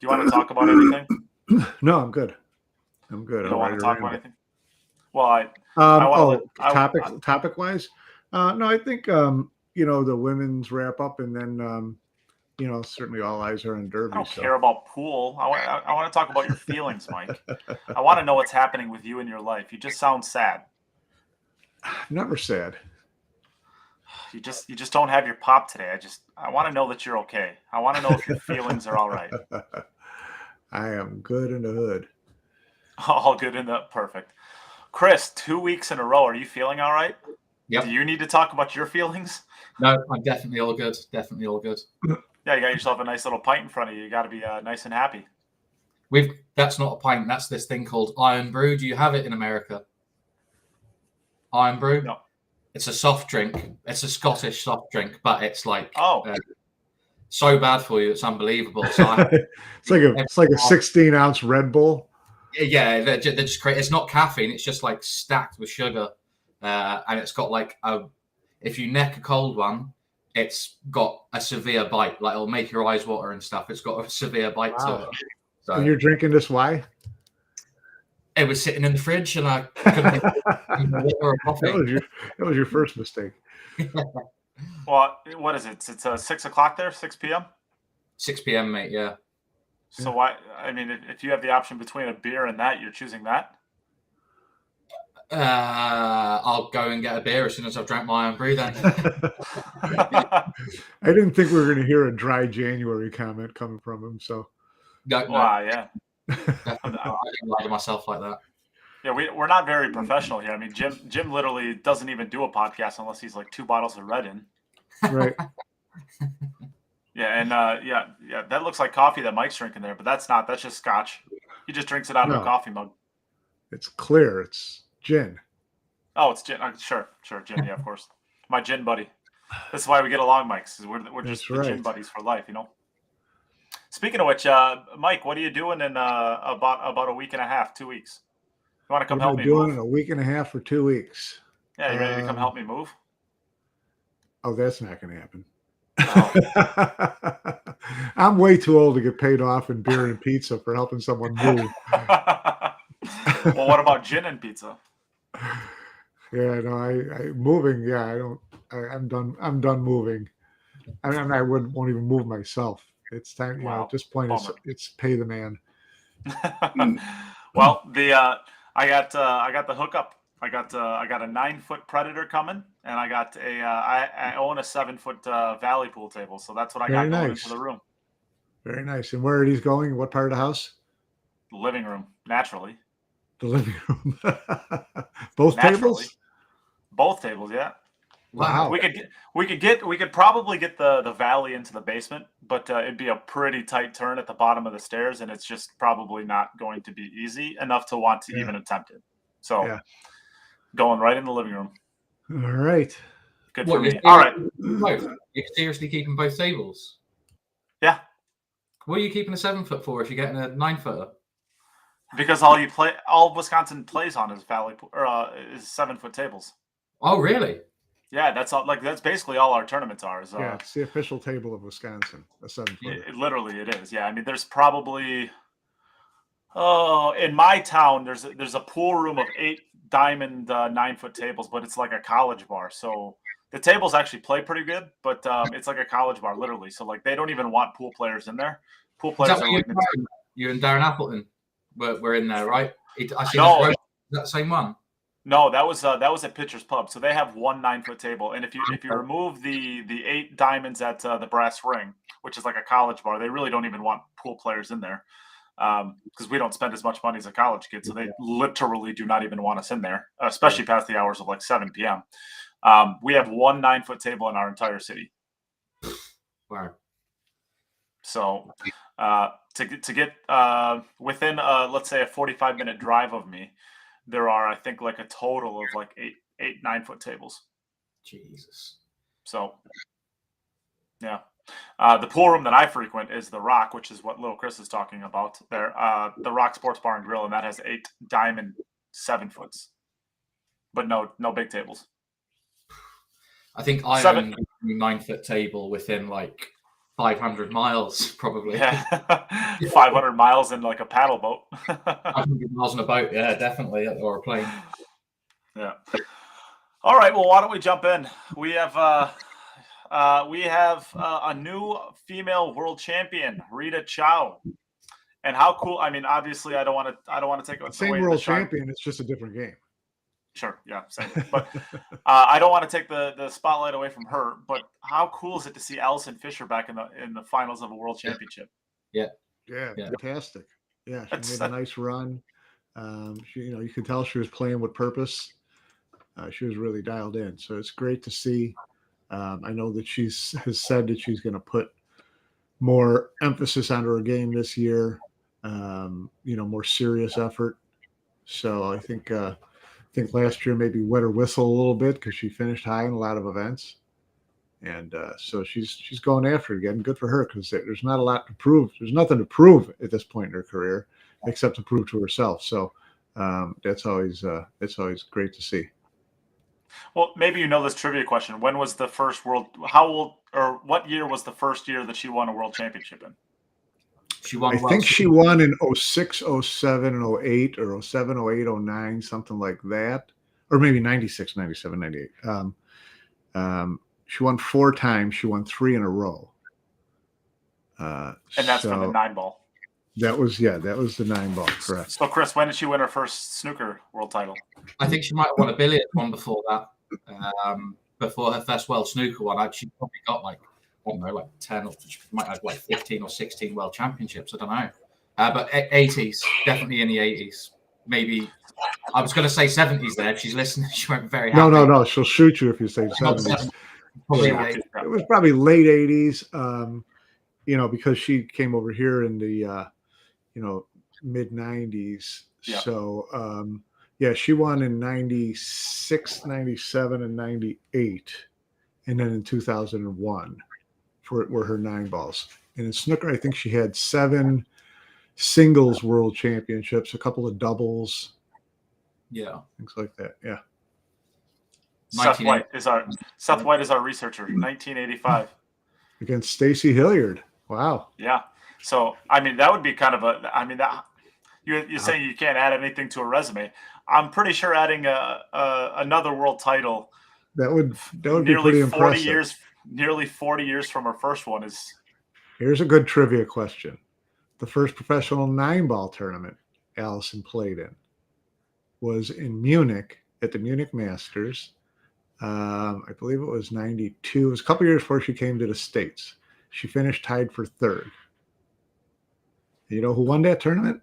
you want to talk about anything? No, I'm good. I'm good. You don't want to talk about anything? Well, Topic wise, no, I think the women's wrap up, and then certainly all eyes are on Derby. I don't care about pool. I want to talk about your feelings, Mike. I want to know what's happening with you in your life. You just sound sad. Never sad. You just don't have your pop today. I want to know that you're okay. I want to know if your feelings are all right. I am good in the hood. All good in the perfect. Chris, 2 weeks in a row. Are you feeling all right? Yep. Do you need to talk about your feelings? No, I'm definitely all good. Definitely all good. Yeah, you got yourself a nice little pint in front of you. You got to be nice and happy. That's not a pint. That's this thing called Iron Brew. Do you have it in America? Iron Brew? No. It's a soft drink. It's a Scottish soft drink, but it's like so bad for you. It's unbelievable. So it's like a 16-ounce Red Bull. Yeah, they're just great. It's not caffeine. It's just like stacked with sugar, and it's got like if you neck a cold one, it's got a severe bite. Like it'll make your eyes water and stuff. It's got a severe bite to it. So, and you're drinking this? Why? It was sitting in the fridge, and I couldn't water or coffee. That was your first mistake. Well, what is it? It's 6 o'clock there, 6 p.m. 6 p.m., mate. Yeah. So why? I mean, if you have the option between a beer and that, you're choosing that. I'll go and get a beer as soon as I've drank my Iron Brew. Then. I didn't think we were going to hear a dry January comment coming from him. So. No. Wow. Yeah. I didn't lie to myself like that. Yeah, we're not very professional here. I mean, Jim literally doesn't even do a podcast unless he's like 2 bottles of red in. Right. Yeah, and yeah, that looks like coffee that Mike's drinking there, but that's not. That's just scotch. He just drinks it out of a coffee mug. It's clear. It's gin. Oh, it's gin. Sure, gin. Yeah, of course. My gin buddy. This is why we get along, Mike. We're just the gin buddies for life, you know. Speaking of which, Mike, what are you doing in about a week and a half, 2 weeks? You want to come help me move? Doing a week and a half for 2 weeks. Yeah, you ready to come help me move? Oh, that's not going to happen. Oh. I'm way too old to get paid off in beer and pizza for helping someone move. Well, what about gin and pizza? Yeah, no, I moving. Yeah, I don't. I'm done. I'm done moving. I won't even move myself. It's time. Wow. At this point, it's pay the man. Well, I got the hookup. I got a 9-foot Predator coming, and I own a 7-foot Valley pool table, so that's what I got going into the room. Very nice. And where are these going? What part of the house? The living room, naturally. The living room. Both tables? Both tables, yeah. Wow. We could probably get the Valley into the basement, but it'd be a pretty tight turn at the bottom of the stairs, and it's just probably not going to be easy enough to want to even attempt it. So going right in the living room. All right. Good for me. All right. You're seriously keeping both tables? Yeah. What are you keeping a 7-foot for if you're getting a 9-footer? Because all Wisconsin plays on is Valley or is 7-foot tables. Oh, really? Yeah, that's basically all our tournaments are. It's the official table of Wisconsin, a 7-footer. Literally, it is. Yeah, I mean, there's probably in my town there's a pool room of 8 diamond 9-foot tables, but it's like a college bar. So the tables actually play pretty good, but it's like a college bar, literally. So like they don't even want pool players in there. Pool players are like you and Darren Appleton were in there, right? I see no, is that the same one? No, that was at Pitcher's Pub. So they have one 9-foot table, and if you remove the 8 diamonds at the Brass Ring, which is like a college bar, they really don't even want pool players in there because we don't spend as much money as a college kid. So they literally do not even want us in there, especially past the hours of like 7 p.m. We have one 9-foot table in our entire city. Wow. So to get within let's say a 45-minute drive of me, there are, I think, like a total of like eight 9-foot tables. Jesus. So, yeah. The pool room that I frequent is the Rock, which is what Little Chris is talking about there. The Rock Sports Bar and Grill, and that has 8 diamond 7-foots, but no big tables. I think I own a 9-foot table within like 500 miles, probably. Yeah, 500 miles in like a paddle boat. 500 miles on a boat, yeah, definitely, or a plane. Yeah. All right. Well, why don't we jump in? We have a new female world champion, Rita Chou. And how cool! I mean, obviously, I don't want to take Same away world the shine. champion. It's just a different game. Sure, yeah, same. But I don't want to take the spotlight away from her. But how cool is it to see Allison Fisher back in the finals of a world championship? Yeah, Fantastic. Yeah, she That's- made a nice run. She, you could tell she was playing with purpose. She was really dialed in. So it's great to see. I know that has said that she's going to put more emphasis on her game this year. More serious effort. So I think last year maybe wet her whistle a little bit because she finished high in a lot of events, and so she's going after it again. Good for her because there's not a lot to prove. There's nothing to prove at this point in her career except to prove to herself. So that's always great to see. Well, maybe this trivia question. When was the first how old or what year was the first year that she won a world championship in? She won. I think she won in 06, 07, and 08, or 07, 08, 09, something like that. Or maybe 96, 97, 98. She won 4 times. She won 3 in a row. And that's for the 9-ball. That was the 9-ball, correct. So, Chris, when did she win her first snooker world title? I think she might have won a billiard one before that. Before her first world snooker one, she probably got like 10, or she might have 15 or 16 world championships. I don't know. But 80s, definitely in the 80s. Maybe I was going to say 70s there. If she's listening, she won't be very happy. No. She'll shoot you if you say 70s. It was probably late 80s, because she came over here in the, mid 90s. Yeah. So, she won in 96, 97, and 98. And then in 2001 were her 9-balls. And in snooker, I think she had 7 singles world championships, a couple of doubles. Yeah. Things like that. Yeah. Seth White is our researcher. 1985 against Stacy Hilliard. Wow. Yeah. So I mean, that would be kind of you're saying you can't add anything to a resume. I'm pretty sure adding another world title that would be pretty impressive. Nearly 40 years from her first one is. Here's a good trivia question: the first professional 9-ball tournament Allison played in was in Munich at the Munich Masters. I believe it was 92. It was a couple years before she came to the States. She finished tied for 3rd. You know who won that tournament?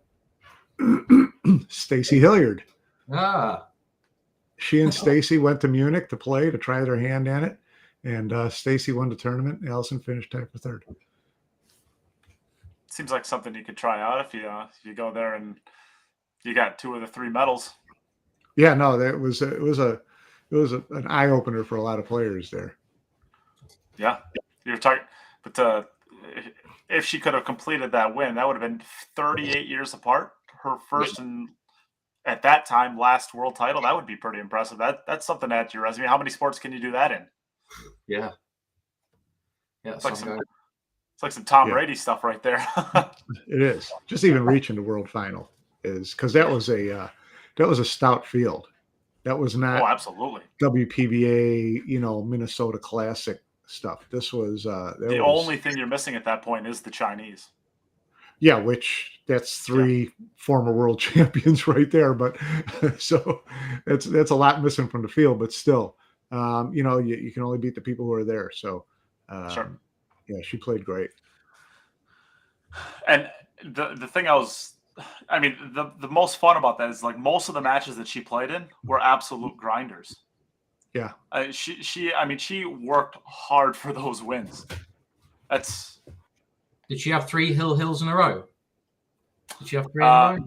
Stacy Hilliard. She and Stacy went to Munich to play, to try their hand in it. And Stacy won the tournament. Allison finished tied for 3rd. Seems like something you could try out if you go there and you got 2 of the 3 medals. Yeah, no, it was an eye opener for a lot of players there. Yeah, you're talking, but if she could have completed that win, that would have been 38 years apart. Her first and at that time last world title. That would be pretty impressive. That's something to add to your resume. How many sports can you do that in? Yeah. It's like some Tom Brady stuff right there. It is. Just even reaching the world final is because that was a stout field. That was not absolutely WPBA, Minnesota Classic stuff. This was the only thing you're missing at that point is the Chinese. Yeah, which that's 3 former world champions right there. But so that's a lot missing from the field. But still, you can only beat the people who are there. So sure. Yeah, she played great. And the thing the most fun about that is like most of the matches that she played in were absolute grinders. Yeah. She worked hard for those wins. Did she have 3 hills in a row? Did she have 3 in a row?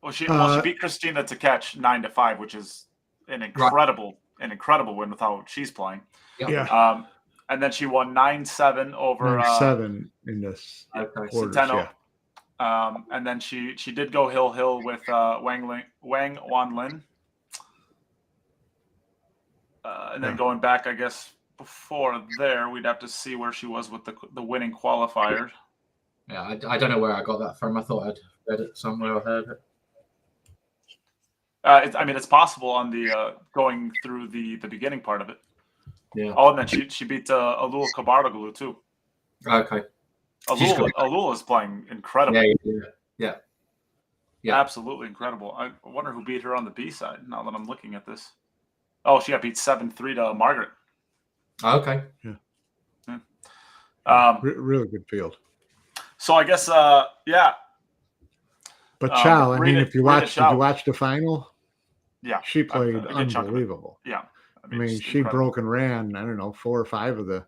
Well, she beat Christina to catch 9-5, which is an incredible win with how she's playing. Yeah. And then she won 9-7 over 9-7 in this quarters. Centeno. Yeah. And then she did go hill with Wang Wanlin. And then going back, I guess before there, we'd have to see where she was with the winning qualifier. Yeah, I don't know where I got that from. I thought I'd read it somewhere or heard it. I mean, it's possible on the going through the beginning part of it. Yeah. Oh, and then she beat Alul Kabardoglu too. Okay. Alul is playing incredible. Yeah. Absolutely incredible. I wonder who beat her on the B side now that I'm looking at this. Oh, she got beat 7-3 to Margaret. Okay. Really good field. So I guess, yeah. But Chou, I mean, if you watch, Chou. did you watch the final? Yeah. She played a good chunk of it. unbelievable. Yeah. I mean, she incredible. broke and ran, I don't know, 4 or 5 of the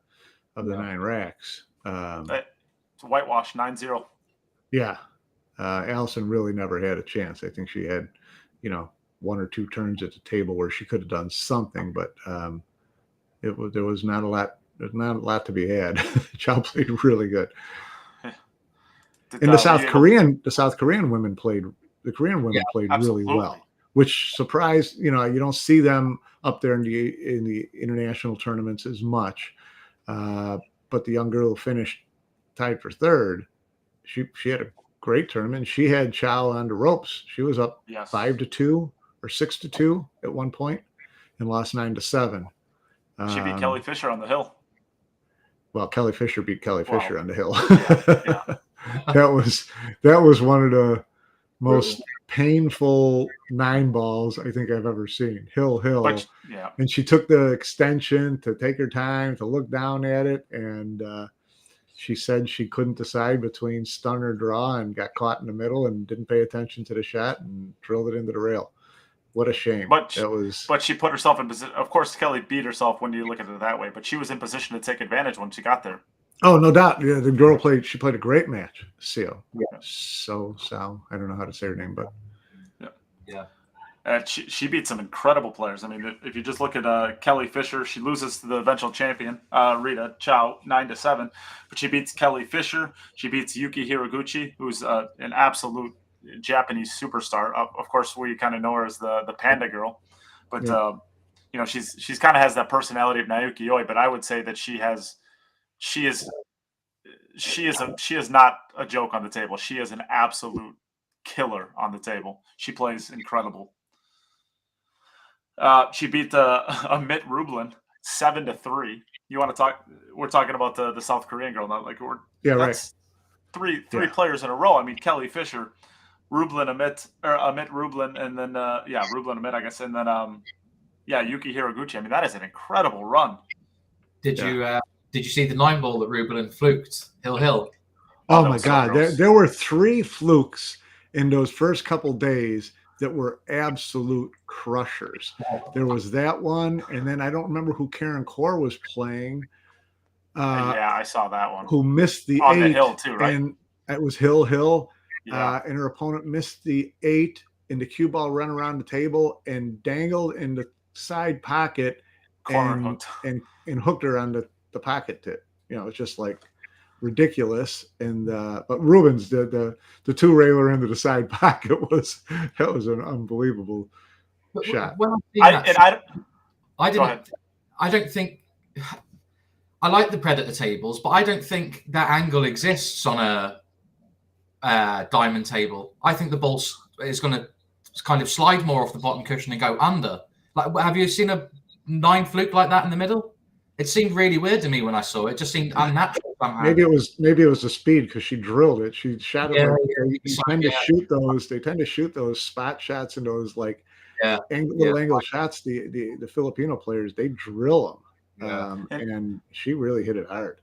9 racks. It's a whitewash, 9-0. Yeah. Allison really never had a chance. I think she had, 1 or 2 turns at the table where she could have done something, but there was not a lot. There's not a lot to be had. Chou played really good. And the South Korean women played. The Korean women played absolutely. really well, which surprised. You don't see them up there in the international tournaments as much. But the young girl who finished tied for 3rd, she had a great tournament. She had Chou on the ropes. She was up 5-2 or 6-2 at one point, and lost 9-7. She beat Kelly Fisher on the hill. Well, Kelly Fisher beat Kelly Fisher on the hill. Yeah. That was one of the most painful 9 balls I think I've ever seen. Hill. But, yeah. And she took the extension to take her time to look down at it, and she said she couldn't decide between stun or draw, and got caught in the middle and didn't pay attention to the shot and drilled it into the rail. What a shame. But she put herself in position. Of course, Kelly beat herself when you look at it that way, but she was in position to take advantage when she got there. Oh, no doubt. Yeah, the girl played a great match. Seal. Yeah. So I don't know how to say her name, but she beat some incredible players. I mean, if you just look at Kelly Fisher, she loses to the eventual champion, Rita Chou, 9-7, but she beats Kelly Fisher. She beats Yuki Hiraguchi, who's an absolute Japanese superstar. Of course, we kind of know her as the Panda Girl, but she's kind of has that personality of Naoki Oi. But I would say that she is not a joke on the table. She is an absolute killer on the table. She plays incredible. She beat Amit Rublin 7-3. You want to talk? We're talking about the South Korean girl, not like that's right. Three players in a row. I mean, Kelly Fisher, Rublin, Amit Rublin, and then Rublin, Amit, I guess, and then Yuki Hiraguchi. I mean, that is an incredible run. Did you see the 9 ball that Rublin fluked? Hill. Oh my God. There were 3 flukes in those first couple days that were absolute crushers. There was that one, and then I don't remember who Karen Kaur was playing. I saw that one. Who missed the on 8 the hill too, right? And it was Hill. Yeah. And her opponent missed the 8, and the cue ball ran around the table and dangled in the side pocket and hooked her on the pocket tip. It's just like ridiculous. And but Rubens did the 2-railer into the side pocket was an unbelievable shot. I don't think I like the Predator tables, but I don't think that angle exists on a diamond table. I think the ball is going to kind of slide more off the bottom cushion and go under. Like, have you seen a 9 fluke like that in the middle? It seemed really weird to me when I saw it. It just seemed unnatural somehow. Maybe it was the speed because she drilled it. She shot it. They tend to shoot those spot shots and those little angle shots. The Filipino players, they drill them, and she really hit it hard.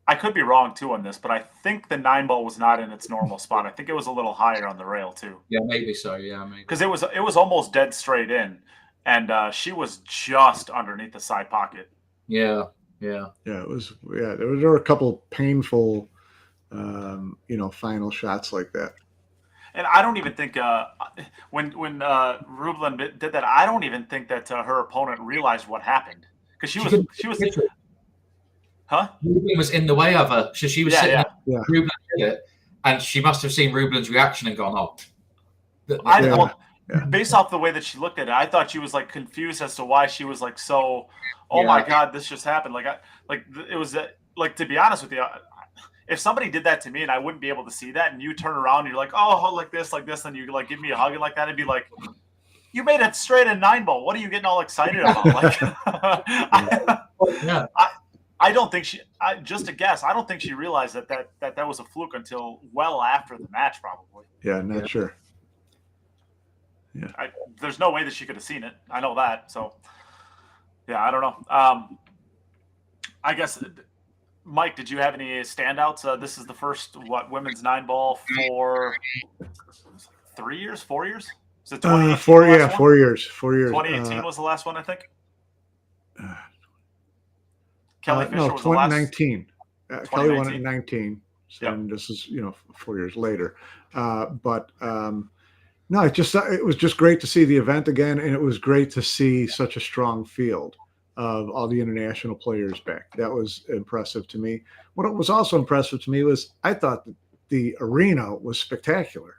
I could be wrong too on this, but I think the 9 ball was not in its normal spot. I think it was a little higher on the rail too. Yeah, maybe so. Yeah, maybe because it was almost dead straight in, and she was just underneath the side pocket. Yeah. It was. Yeah, there were a couple painful, final shots like that. And I don't even think when Rublin did that, I don't even think that her opponent realized what happened because she was. Huh? Rublin was in the way of her, so she was sitting. Yeah. Rublin did it, and she must have seen Rublin's reaction and gone, "Oh." based off the way that she looked at it, I thought she was like confused as to why she was like so. Oh my God, this just happened. It was like, to be honest with you, if somebody did that to me and I wouldn't be able to see that, and you turn around and you're like, oh, like this, and you like give me a hug and like that, it'd be like, you made it straight in 9-ball. What are you getting all excited about? Like, I don't think just a guess. I don't think she realized that was a fluke until well after the match, probably. Yeah, I'm not sure. Yeah, there's no way that she could have seen it. I know that. So, yeah, I don't know. I guess, Mike, did you have any standouts? This is the first women's 9-ball for 3 years, 4 years? Is it 2018? 4 years. 4 years. 2018 was the last one, I think. Kelly Fisher was 2019. Kelly won it in 19. Yep. And this is 4 years later. No, it was just great to see the event again, and it was great to see such a strong field of all the international players back. That was impressive to me. What was also impressive to me was I thought that the arena was spectacular.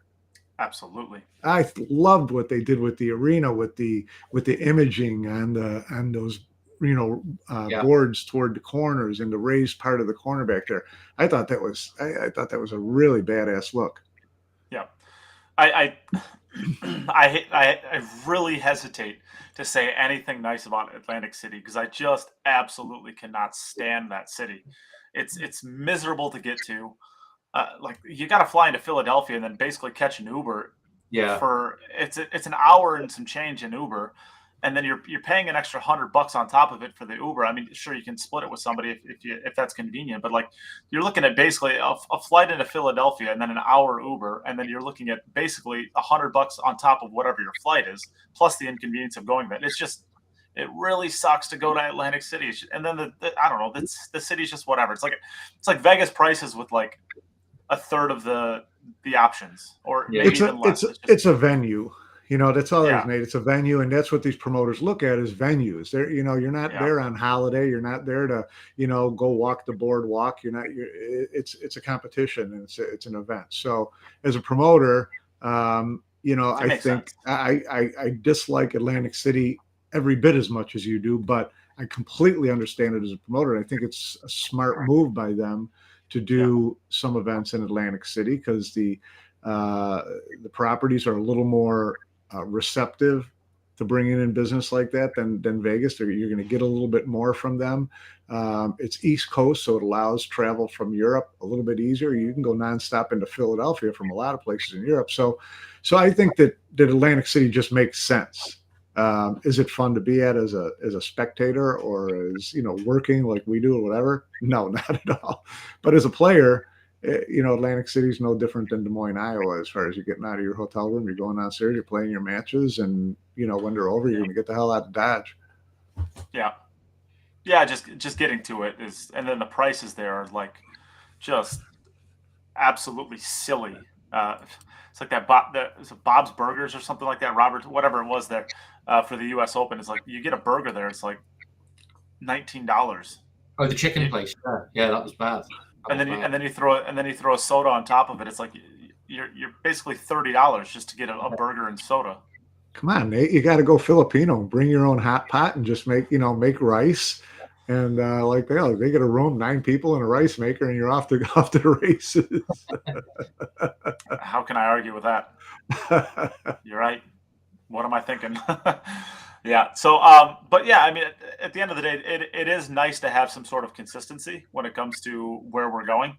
Absolutely. I loved what they did with the arena, with the imaging and those boards toward the corners and the raised part of the corner back there. I thought that was a really badass look. Yeah, I really hesitate to say anything nice about Atlantic City because I just absolutely cannot stand that city. It's miserable to get to. Like you got to fly into Philadelphia and then basically catch an Uber. Yeah. It's an hour and some change in Uber, and then you're paying an extra $100 on top of it for the Uber. I mean, sure, you can split it with somebody if that's convenient, but like you're looking at basically a flight into Philadelphia and then an hour Uber, and then you're looking at basically $100 on top of whatever your flight is, plus the inconvenience of going there. It really sucks to go to Atlantic City, and then I don't know, the city's just whatever. It's like Vegas prices with like a third of the options, or maybe even less. It's a venue. That's all it is, Yeah. Nate. It's a venue, and that's what these promoters look at is venues. You're not there on holiday. You're not there to, go walk the boardwalk. It's a competition and it's an event. So as a promoter, I think I dislike Atlantic City every bit as much as you do, but I completely understand it as a promoter. And I think it's a smart move by them to do some events in Atlantic City because the properties are a little more receptive to bringing in business like that than Vegas. You're going to get a little bit more from them. It's East Coast, so it allows travel from Europe a little bit easier. You can go nonstop into Philadelphia from a lot of places in Europe. So I think that Atlantic City just makes sense. Is it fun to be at as a spectator or as working like we do or whatever? No, not at all. But as a player, Atlantic City is no different than Des Moines, Iowa, as far as you're getting out of your hotel room, you're going downstairs, you're playing your matches, and when they're over, you're going to get the hell out of Dodge. Yeah, just getting to it is, and then the prices there are like just absolutely silly. It's like it's Bob's Burgers or something like that, Robert, whatever it was there for the U.S. Open. It's like you get a burger there, it's like $19. Oh, the chicken place. Yeah, that was bad. And then you throw a soda on top of it. It's like you're basically $30 just to get a burger and soda. Come on, Nate, you got to go Filipino. Bring your own hot pot and just make rice. And they get a room, 9 people and a rice maker, and you're off to the races. How can I argue with that? You're right. What am I thinking? Yeah. So, but yeah, I mean, at the end of the day, it is nice to have some sort of consistency when it comes to where we're going.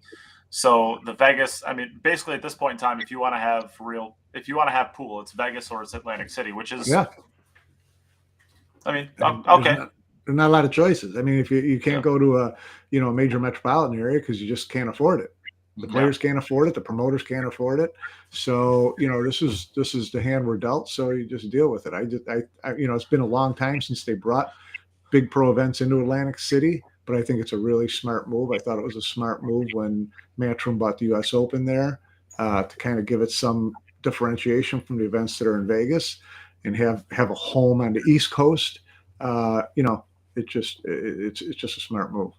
So the Vegas, I mean, basically at this point in time, if you want to have pool, it's Vegas or it's Atlantic City, which is, yeah. I mean, okay. There's not a lot of choices. I mean, if you can't go to a major metropolitan area because you just can't afford it. The players can't afford it. The promoters can't afford it. So, this is the hand we're dealt. So you just deal with it. It's been a long time since they brought big pro events into Atlantic City, but I think it's a really smart move. I thought it was a smart move when Matchroom bought the U.S. Open there to kind of give it some differentiation from the events that are in Vegas and have a home on the East Coast. It's just a smart move.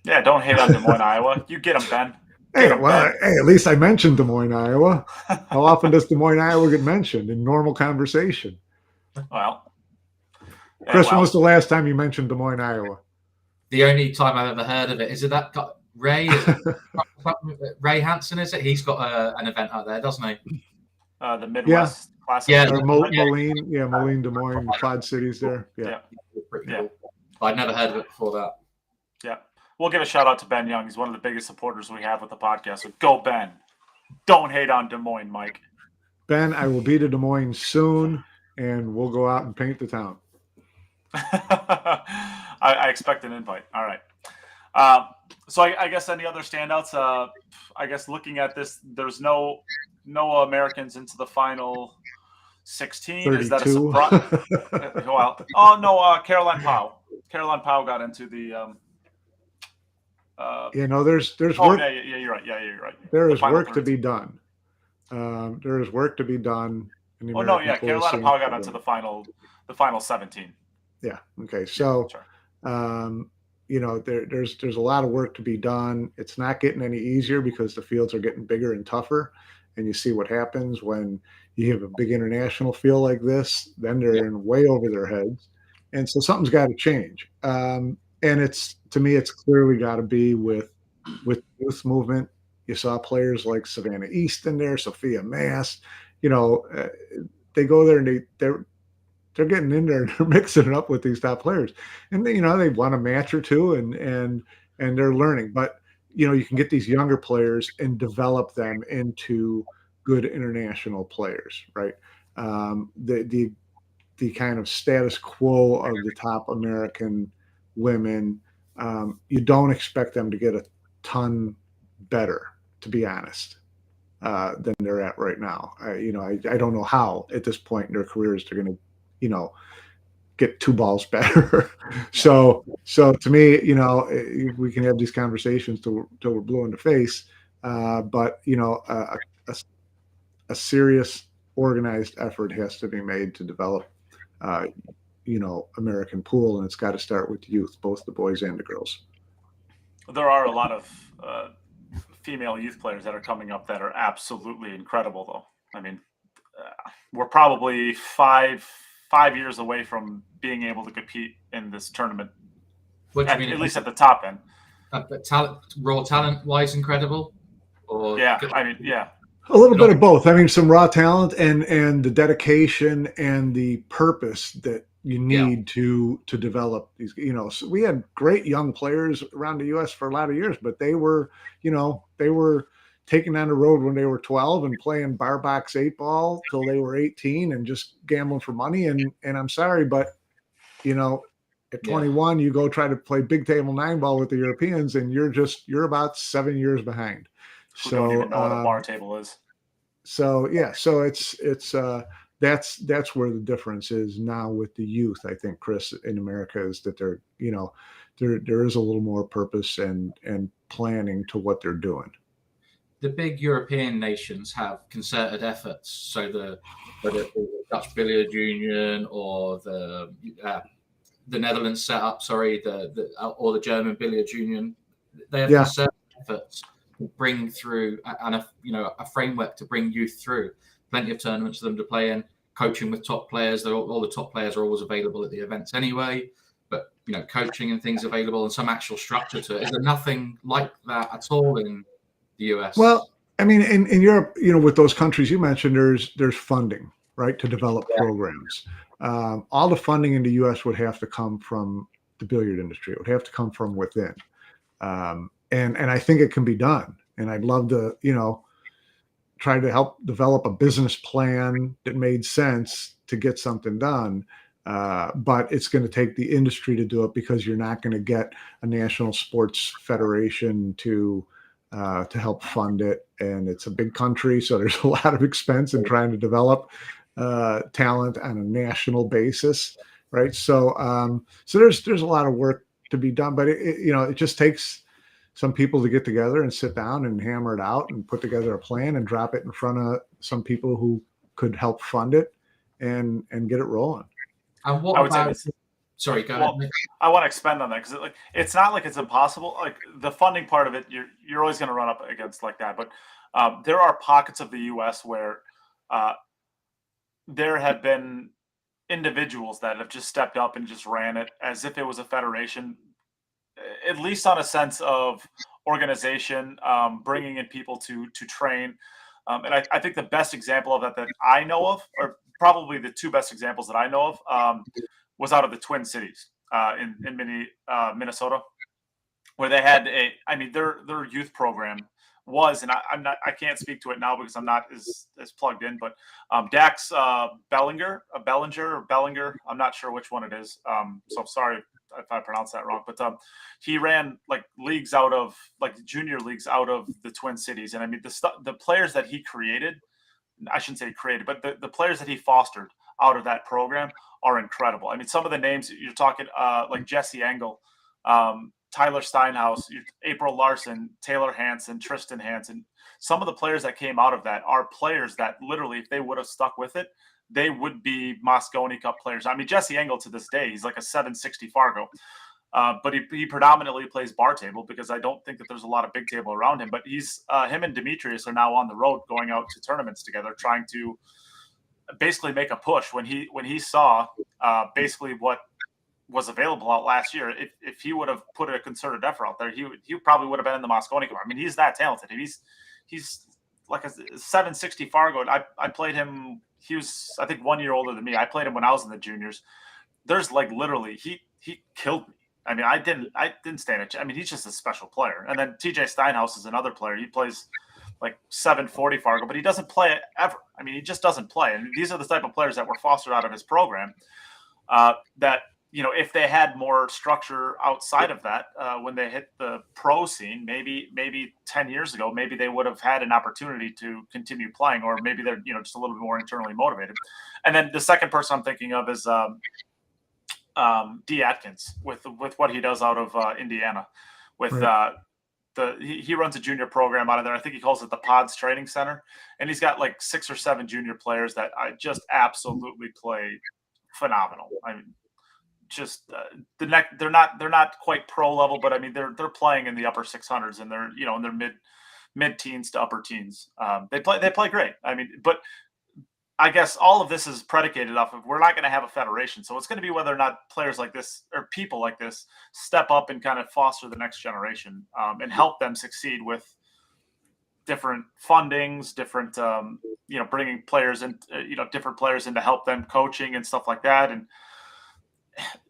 Yeah, don't hate on Des Moines, Iowa. You get them, Ben. Hey, Get 'em, well, Ben. hey, at least I mentioned Des Moines, Iowa. How often does Des Moines, Iowa get mentioned in normal conversation? Well, Chris, when well, was the last time you mentioned Des Moines, Iowa? The only time I've ever heard of it is it that guy, Ray? Is it Ray Hansen? Is it? He's got an event out there, doesn't he? the Yeah, Midwest Classic. Yeah, or yeah, Moline, Des Moines, Quad Cities there. Yeah. pretty Yeah. cool. I'd never heard of it before that. Yeah. We'll give a shout out to Ben Young. He's one of the biggest supporters we have with the podcast. So go, Ben. Don't hate on Des Moines, Mike. Ben, I will be to Des Moines soon, and we'll go out and paint the town. I expect an invite. All right. So I guess any other standouts? I guess looking at this, there's no Americans into the final 16. Is that a 32. surprise? Well, oh no, Caroline Powell. Caroline Powell got into the. There's Oh work. yeah, you're right. Yeah, you're right. There The is final work to 32. be done. There is work to be done. In the Oh no, American yeah, pole Carolina scene. Powell got into the final 17. Yeah. Okay. So, Sure. there's a lot of work to be done. It's not getting any easier because the fields are getting bigger and tougher. And you see what happens when you have a big international field like this, then they're in way over their heads. And so something's got to change. And to me, it's clearly got to be with youth movement. You saw players like Savannah East in there, Sophia Mass. They go there and they're getting in there and they're mixing it up with these top players, and they won a match or two, and they're learning. But you can get these younger players and develop them into good international players, right? The kind of status quo of the top American women, you don't expect them to get a ton better, to be honest, than they're at right now. I don't know how at this point in their careers they're going to, get two balls better. so to me, we can have these conversations till we're blue in the face, but a serious organized effort has to be made to develop American pool, and it's got to start with youth, both the boys and the girls. There are a lot of female youth players that are coming up that are absolutely incredible, though. I mean, we're probably five years away from being able to compete in this tournament, at least at the top end. But raw talent-wise, incredible. Or yeah, I mean, yeah. A little bit of both. I mean, some raw talent and the dedication and the purpose that you need to develop these. So we had great young players around the U.S. for a lot of years, but they were taken on the road when they were 12 and playing bar box 8-ball till they were 18 and just gambling for money. And I'm sorry, but at 21, you go try to play big table 9-ball with the Europeans, and you're about 7 years behind. Who don't even know what a bar table is. So it's that's where the difference is now with the youth. I think, Chris, in America, is that there is a little more purpose and planning to what they're doing. The big European nations have concerted efforts. So whether it be the Dutch Billiard Union or the Netherlands set up, or the German Billiard Union, they have concerted efforts to bring through a framework to bring youth through. Plenty of tournaments for them to play in, coaching with top players. All the top players are always available at the events anyway, but coaching and things available and some actual structure to it. Is there nothing like that at all in the US? Well, I mean, in Europe, with those countries you mentioned, there's funding, right, to develop programs. All the funding in the US would have to come from the billiard industry. It would have to come from within. And I think it can be done. And I'd love to, try to help develop a business plan that made sense to get something done. But it's going to take the industry to do it, because you're not going to get a national sports federation to help fund it. And it's a big country, so there's a lot of expense in trying to develop talent on a national basis, right? So there's a lot of work to be done, but it just takes some people to get together and sit down and hammer it out and put together a plan and drop it in front of some people who could help fund it and get it rolling. And what about Sorry, go Well, ahead. I want to expand on that because it's not like it's impossible. Like the funding part of it, you're always going to run up against like that. But there are pockets of the U.S. where uh, there have been individuals that have just stepped up and just ran it as if it was a federation, at least on a sense of organization, bringing in people to train. And I think the best example of that I know of, or probably the two best examples that I know of, was out of the Twin Cities in Minnesota, where they had I mean, their youth program was, and I can't speak to it now because I'm not as plugged in, but Dax Bellinger, or Bellinger, I'm not sure which one it is. So sorry if I pronounced that wrong, but he ran like leagues out of like junior leagues out of the Twin Cities, and I mean the players that he created, I shouldn't say created, but the players that he fostered out of that program are incredible. I mean, some of the names you're talking, like Jesse Engel, Tyler Steinhaus, April Larson, Taylor Hansen, Tristan Hansen. Some of the players that came out of that are players that literally, if they would have stuck with it, they would be Mosconi Cup players. I mean, Jesse Engel to this day, he's like a 760 Fargo. But he predominantly plays bar table because I don't think that there's a lot of big table around him. But he's him and Demetrius are now on the road going out to tournaments together, trying to basically make a push. When he saw basically what was available out last year, if he would have put a concerted effort out there, he probably would have been in the Mosconi Cup. I mean, he's that talented. He's like a 760 Fargo. I played him. He was, I think, 1 year older than me. I played him when I was in the juniors. There's like literally he killed me. I mean, I didn't stand it. I mean, he's just a special player. And then TJ Steinhaus is another player. He plays like 740 Fargo, but he doesn't play it ever. I mean, he just doesn't play. And these are the type of players that were fostered out of his program. That, you know, if they had more structure outside of that, when they hit the pro scene, maybe 10 years ago, maybe they would have had an opportunity to continue playing, or maybe they're, you know, just a little bit more internally motivated. And then the second person I'm thinking of is D. Atkins with what he does out of Indiana. With Right. he runs a junior program out of there. I think he calls it the Pods Training Center, and he's got like 6 or 7 junior players that I just absolutely play phenomenal. I mean, just they're not quite pro level, but I mean they're playing in the upper 600s, and they're, you know, in their mid teens to upper teens. They play great. I mean, but I guess all of this is predicated off of we're not going to have a federation. So it's going to be whether or not players like this or people like this step up and kind of foster the next generation, and help them succeed with different fundings, different, you know, bringing players in, you know, different players in to help them coaching and stuff like that. And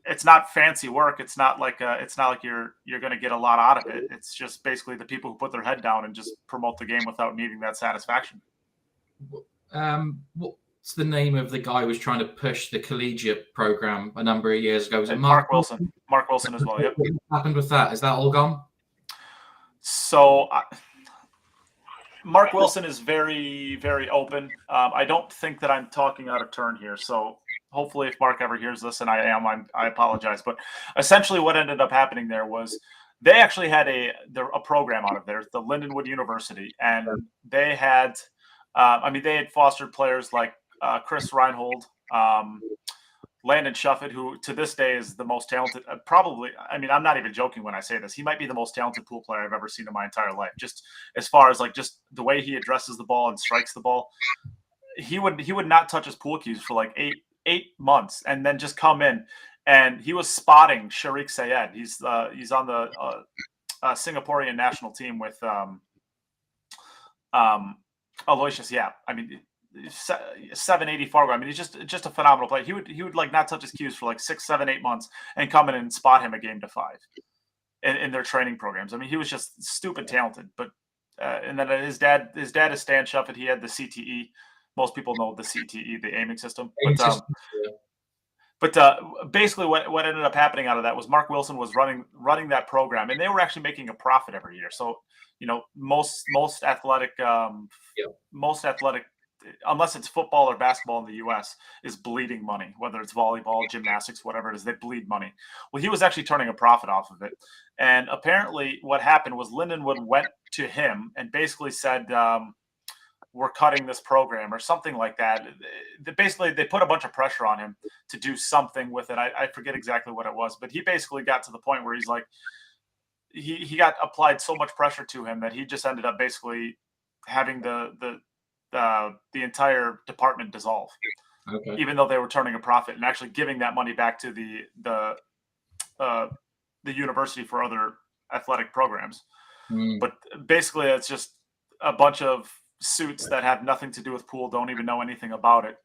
it's not fancy work. It's not like you're going to get a lot out of it. It's just basically the people who put their head down and just promote the game without needing that satisfaction. What's the name of the guy who was trying to push the collegiate program a number of years ago? Was it Mark Wilson? Mark Wilson as well. Yep. What happened with that? Is that all gone? So Mark Wilson is very, very open. I don't think that I'm talking out of turn here. So hopefully if Mark ever hears this, and I apologize. But essentially what ended up happening there was they actually had a program out of there, the Lindenwood University. And they had, they had fostered players like Chris Reinhold, Landon Shuffett, who to this day is the most talented, probably, I mean, I'm not even joking when I say this. He might be the most talented pool player I've ever seen in my entire life. Just as far as like just the way he addresses the ball and strikes the ball. He would not touch his pool cues for like eight months and then just come in, and he was spotting Sharik Sayed. He's on the Singaporean national team with Aloysius Yap. I mean, 780 Fargo. I mean, he's just a phenomenal player. He would like not touch his cues for like 6, 7, 8 months and come in and spot him a game to 5 in their training programs. I mean, he was just stupid talented. But and then his dad is Stan Shuffett. He had the CTE. Most people know the CTE, the aiming system. But basically, what ended up happening out of that was Mark Wilson was running that program, and they were actually making a profit every year. So, you know, most athletic, unless it's football or basketball in the U.S., is bleeding money. Whether it's volleyball, gymnastics, whatever it is, they bleed money. Well, he was actually turning a profit off of it, and apparently, what happened was Lindenwood went to him and basically said, we're cutting this program or something like that. Basically, they put a bunch of pressure on him to do something with it. I forget exactly what it was, but he basically got to the point where he's like, he got applied so much pressure to him that he just ended up basically having the entire department dissolve, even though they were turning a profit, and actually giving that money back to the university for other athletic programs. But basically, it's just a bunch of suits that have nothing to do with pool, don't even know anything about it,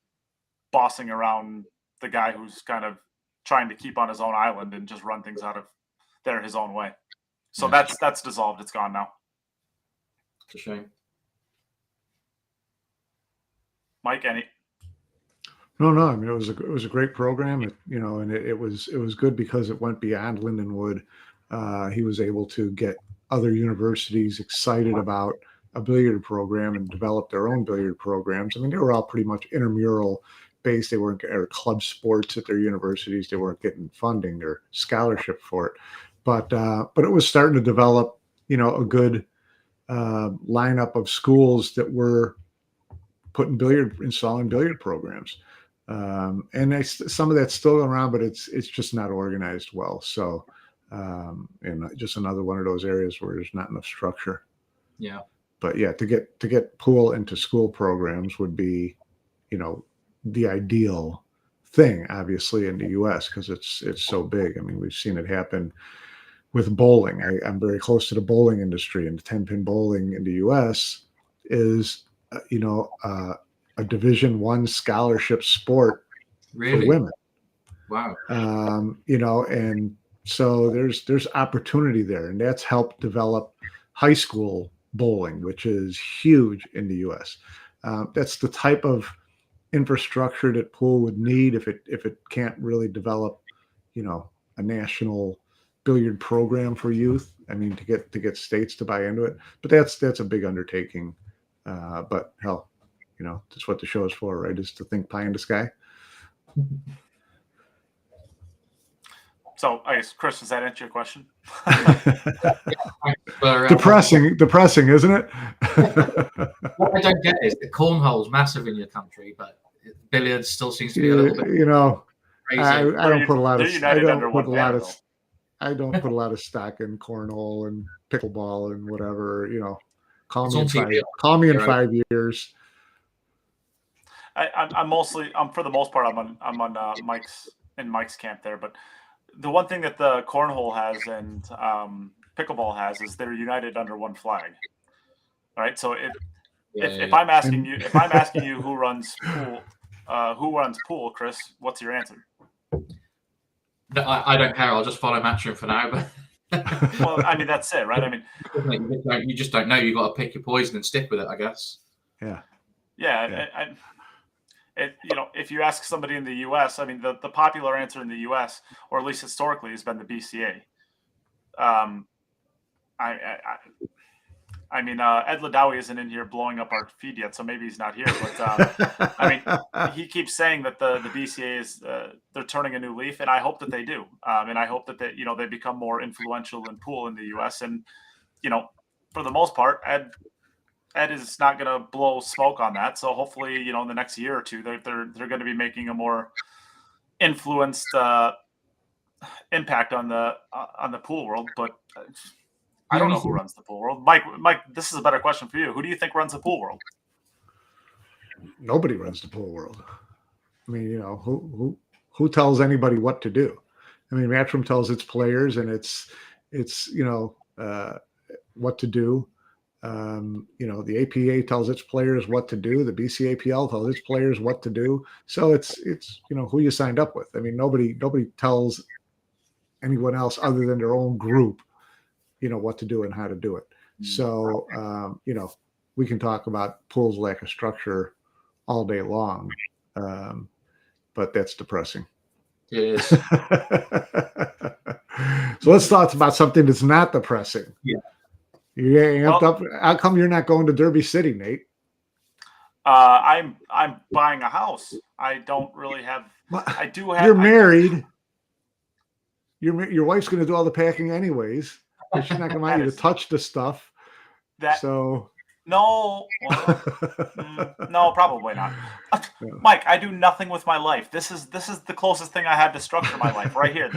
bossing around the guy who's kind of trying to keep on his own island and just run things out of there his own way. So that's dissolved. It's gone now. It's a shame. Mike, any? No. I mean, it was a great program. It was good because it went beyond Lindenwood. He was able to get other universities excited about a billiard program and develop their own billiard programs. I mean, they were all pretty much intramural based. They weren't or club sports at their universities. They weren't getting funding or scholarship for it. But it was starting to develop, a good lineup of schools that were installing billiard programs. And some of that's still around, but it's just not organized well. So, and just another one of those areas where there's not enough structure. Yeah. But yeah, to get pool into school programs would be, the ideal thing, obviously, in the U.S. because it's so big. I mean, we've seen it happen with bowling. I'm very close to the bowling industry, and the 10-pin bowling in the U.S. is, a Division I scholarship sport for women. Wow. And so there's opportunity there, and that's helped develop high school bowling, which is huge in the U.S. That's the type of infrastructure that pool would need if it can't really develop, a national billiard program for youth. I mean, to get states to buy into it, but that's a big undertaking. But hell, that's what the show is for, right? Is to think pie in the sky. So I guess, Chris, does that answer your question? Depressing, isn't it? What I don't get is that cornhole's massive in your country, but billiards still seems to be a little bit crazy. I don't put a lot of stock in cornhole and pickleball and whatever. Call me in 5 years. I'm for the most part I'm on Mike's camp there, but the one thing that the cornhole has and pickleball has is they're united under one flag. All right, so if I'm asking you who runs pool, Chris, what's your answer? No, I don't care. I'll just follow Matchroom for now. But well, I mean, that's it, right? I mean, you just don't know. You've got to pick your poison and stick with it, I guess. Yeah. If you ask somebody in the U.S., I mean, the popular answer in the U.S., or at least historically, has been the BCA. I mean, Ed Ladawi isn't in here blowing up our feed yet, so maybe he's not here. But I mean, he keeps saying that the BCA is they're turning a new leaf, and I hope that they do. And I hope that they become more influential in pool in the U.S. And for the most part, Ed is not going to blow smoke on that. So hopefully, in the next year or two, they're going to be making a more influenced impact on the pool world. But I don't know who runs the pool world. Mike, this is a better question for you. Who do you think runs the pool world? Nobody runs the pool world. I mean, who tells anybody what to do? I mean, Matchroom tells its players, and it's what to do. The APA tells its players what to do. The BCAPL tells its players what to do. So it's who you signed up with. I mean, nobody tells anyone else other than their own group, what to do and how to do it. So, we can talk about pool's lack of structure all day long, but that's depressing. It is. So let's talk about something that's not depressing. Yeah. You're amped up. How come you're not going to Derby City, Nate? I'm buying a house. I don't really have. I do have. You're married. Your wife's going to do all the packing anyways. She's not going to want you to touch the stuff. No, well, no, probably not. Mike, I do nothing with my life. This is the closest thing I have to structure my life right here.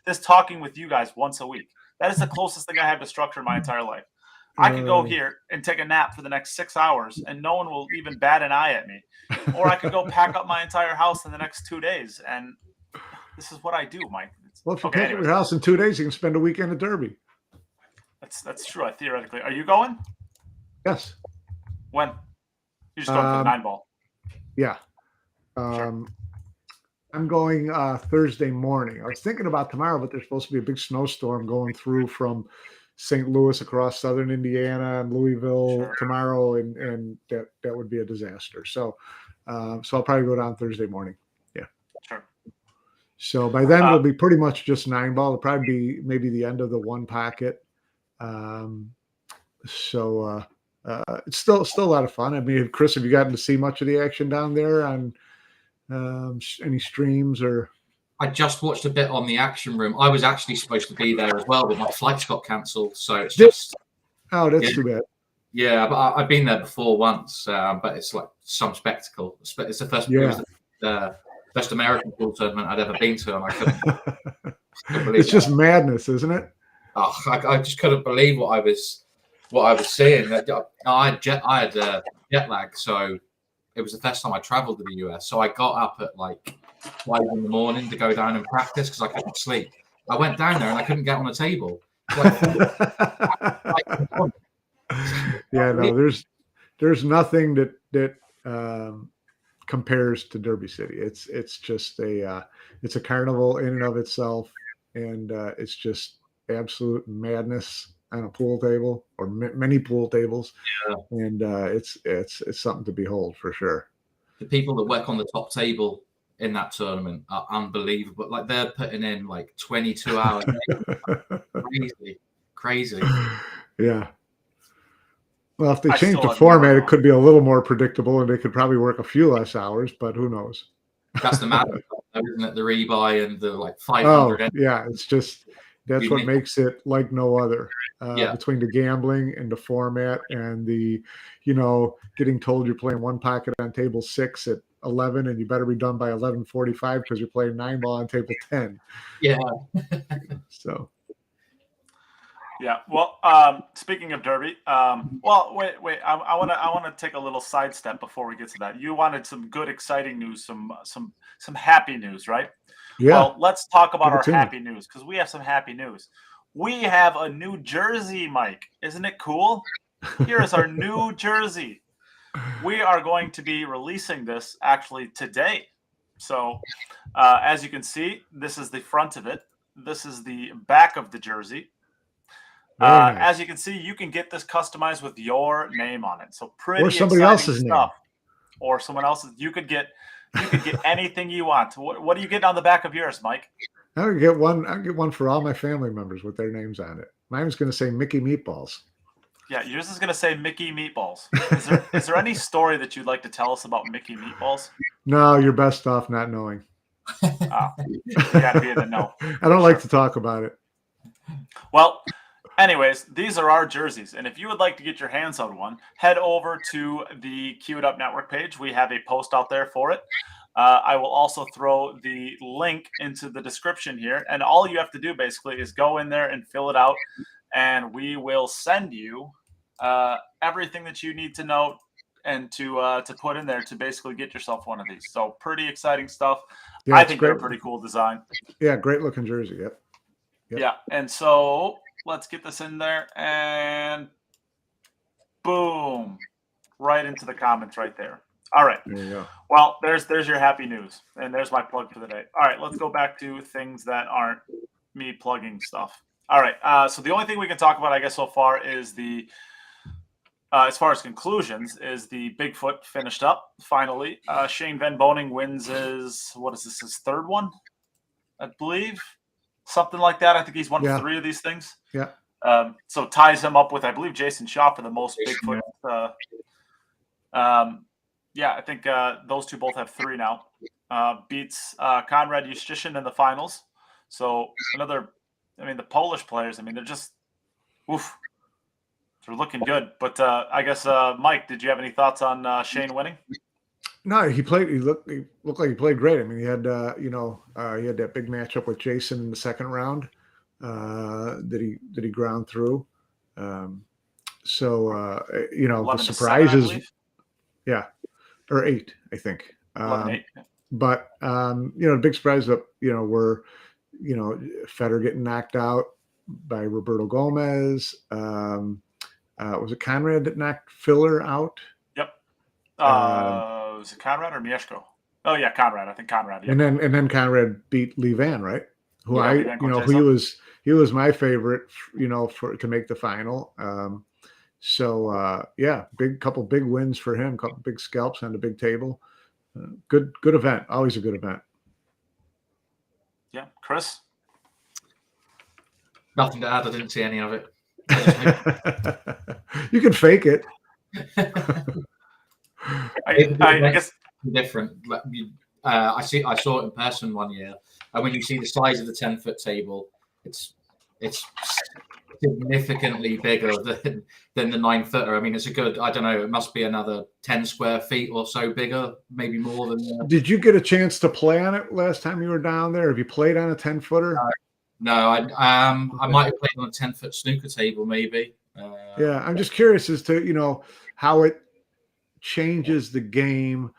This talking with you guys once a week. That is the closest thing I have to structure my entire life. I could go here and take a nap for the next 6 hours, and no one will even bat an eye at me. Or I could go pack up my entire house in the next 2 days, and this is what I do, Mike. Well, if you pack up your house in 2 days, you can spend a weekend at Derby. That's true. Theoretically, are you going? Yes. When? You're just going for the 9-ball. Yeah. Sure. I'm going Thursday morning. I was thinking about tomorrow, but there's supposed to be a big snowstorm going through from St. Louis across southern Indiana and Louisville tomorrow, and that would be a disaster. So I'll probably go down Thursday morning. Yeah. Sure. So by then it'll be pretty much just 9-ball. It'll probably be maybe the end of the 1 pocket. It's still a lot of fun. I mean, Chris, have you gotten to see much of the action down there on any streams or? I just watched a bit on the Action Room. I was actually supposed to be there as well, but my flights got cancelled, so it's just. Oh, that's too bad. Yeah, but I've been there before once, but it's like some spectacle. It's the first. Yeah. It was the best American pool tournament I'd ever been to, and I couldn't believe it's just madness, isn't it? Oh, I just couldn't believe what I was seeing. I had jet lag, so it was the first time I travelled to the US. So I got up at like 5 in the morning to go down and practice because I couldn't sleep. I went down there and I couldn't get on a table. Yeah, no, there's nothing that compares to Derby City. It's just it's a carnival in and of itself, and it's just absolute madness on a pool table or many pool tables. Yeah. And it's something to behold for sure. The people that work on the top table in that tournament are unbelievable. Like they're putting in like 22 hours. Crazy. Yeah. Well, if they change the format, it could be a little more predictable, and they could probably work a few less hours. But who knows? That's the matter, isn't it? The rebuy and the like 500. Oh, yeah, it's just that's what makes it like no other. Between the gambling and the format and the, getting told you're playing 1 pocket on table 6 at 11 and you better be done by 11:45 because you're playing 9-ball on table 10. Yeah. So. Yeah. Well, speaking of Derby, wait. I want to take a little sidestep before we get to that. You wanted some good, exciting news, some happy news, right? Yeah. Well, let's talk about our happy news because we have some happy news. We have a new jersey, Mike. Isn't it cool? Here is our new jersey. We are going to be releasing this actually today. So, as you can see, this is the front of it. This is the back of the jersey. Nice. As you can see, you can get this customized with your name on it. So pretty or somebody else's stuff. Name. Or someone else's. You could get anything you want. What do you get on the back of yours, Mike? I'll get one for all my family members with their names on it. Mine's going to say Mickey Meatballs. Yeah, yours is going to say Mickey Meatballs. Is there any story that you'd like to tell us about Mickey Meatballs? No, you're best off not knowing. Oh, you got to be in the know. I don't like to talk about it. Well, anyways, these are our jerseys. And if you would like to get your hands on one, head over to the Queued Up Network page. We have a post out there for it. I will also throw the link into the description here. And all you have to do basically is go in there and fill it out. And we will send you everything that you need to know and to put in there to basically get yourself one of these. So pretty exciting stuff. Yeah, I think they're a pretty cool design. Yeah, great looking jersey. Yep. Yeah, and so let's get this in there and boom, right into the comments right there. All right. There you go. Well, there's your happy news, and there's my plug for the day. All right, let's go back to things that aren't me plugging stuff. All right, so the only thing we can talk about, I guess, so far is the, as far as conclusions, is the Bigfoot finished up finally. Shane Van Boening wins his third one, I believe, something like that. I think he's won 3 of these things. Yeah. So ties him up with, I believe, Jason Shaw for the most Bigfoot. I think those two both have 3 now. Beats Konrad Justishin in the finals. So the Polish players, they're just they're looking good. But I guess Mike, did you have any thoughts on Shane winning? No, he looked like he played great. I mean, he had he had that big matchup with Jason in the second round that he ground through. The surprises, yeah, or 8, I think. 11-8. But the big surprise that were Federer getting knocked out by Roberto Gomez. Was it Conrad that knocked Filler out? Yep. Was it Conrad or Mieszko? Oh yeah, Conrad. I think Conrad. Yep. And then Conrad beat Lee Van, right? Who he was my favorite, to make the final. Couple big wins for him, couple big scalps on the big table. Good event. Always a good event. Yeah, Chris. Nothing to add. I didn't see any of it. You can fake it. I guess different. I saw it in person one year, and when you see the size of the 10-foot table, it's significantly bigger than the 9-footer. I mean, it's a good. I don't know. It must be another 10 square feet or so bigger, maybe more than that. Did you get a chance to play on it last time you were down there? Have you played on a 10-footer? No, I might have played on a 10-foot snooker table, maybe. Yeah, I'm just curious as to how it changes the game.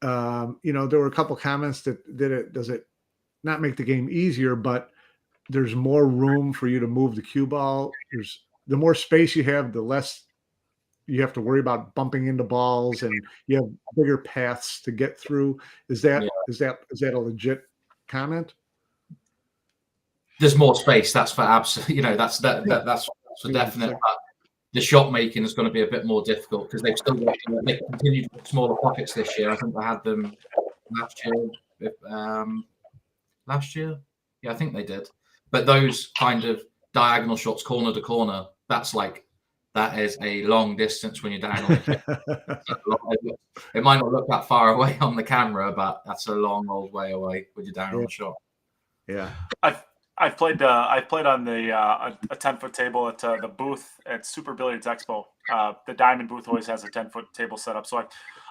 There were a couple comments that does it not make the game easier, but there's more room for you to move the cue ball. The more space you have, the less you have to worry about bumping into balls, and you have bigger paths to get through. Is that a legit comment? There's more space. That's for absolute. That's for definite. But the shot making is going to be a bit more difficult because they've still got they continued with smaller pockets this year. I think they had them last year. Last year, yeah, I think they did. But those kind of diagonal shots, corner to corner, that is a long distance when you're down. It might not look that far away on the camera, but that's a long old way away when you're down on the shot. Yeah, I've played on the a 10-foot table at the booth at Super Billiards Expo. The Diamond booth always has a 10-foot table set up, so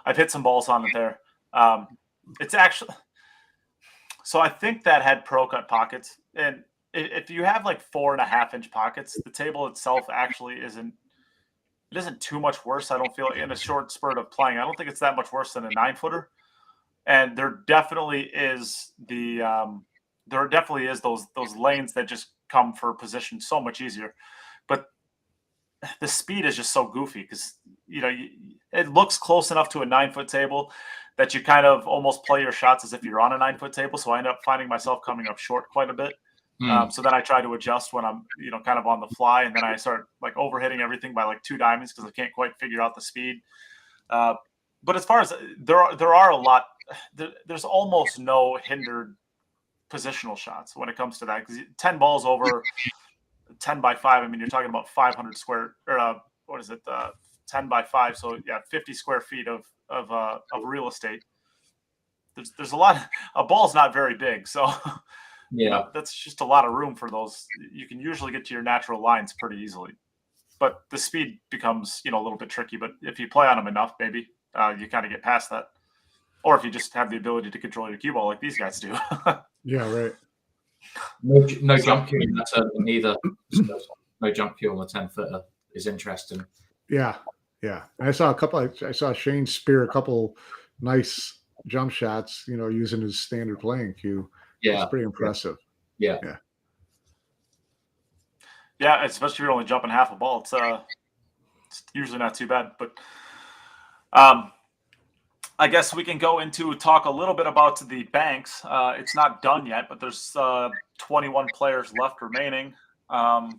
I've hit some balls on it there. It's actually, so I think that had pro cut pockets, and if you have like 4.5-inch pockets, the table itself actually isn't too much worse. I don't feel in a short spurt of playing. I don't think it's that much worse than a 9-footer, and there definitely is those lanes that just come for position so much easier, but the speed is just so goofy because it looks close enough to a 9-foot table that you kind of almost play your shots as if you're on a 9-foot table. So I end up finding myself coming up short quite a bit. So then I try to adjust when I'm kind of on the fly, and then I start like overhitting everything by like 2 diamonds because I can't quite figure out the speed. But as far as there are a lot, there's almost no hindered positional shots when it comes to that, because 10 balls over 10 by 5, I mean, you're talking about 500 square, or 10 by 5, so yeah, 50 square feet of real estate. There's a lot. A ball's not very big, so yeah, that's just a lot of room for those. You can usually get to your natural lines pretty easily, but the speed becomes a little bit tricky. But if you play on them enough, maybe you kind of get past that. Or if you just have the ability to control your cue ball like these guys do. Yeah, right. No jump cue in that tournament either. No jump cue on the 10-footer is interesting. Yeah. I saw Shane spear a couple nice jump shots, using his standard playing cue. Yeah. It's pretty impressive. Yeah. Yeah, especially if you're only jumping half a ball. It's usually not too bad. But I guess we can go into talk a little bit about the banks. It's not done yet, but there's 21 players left remaining. A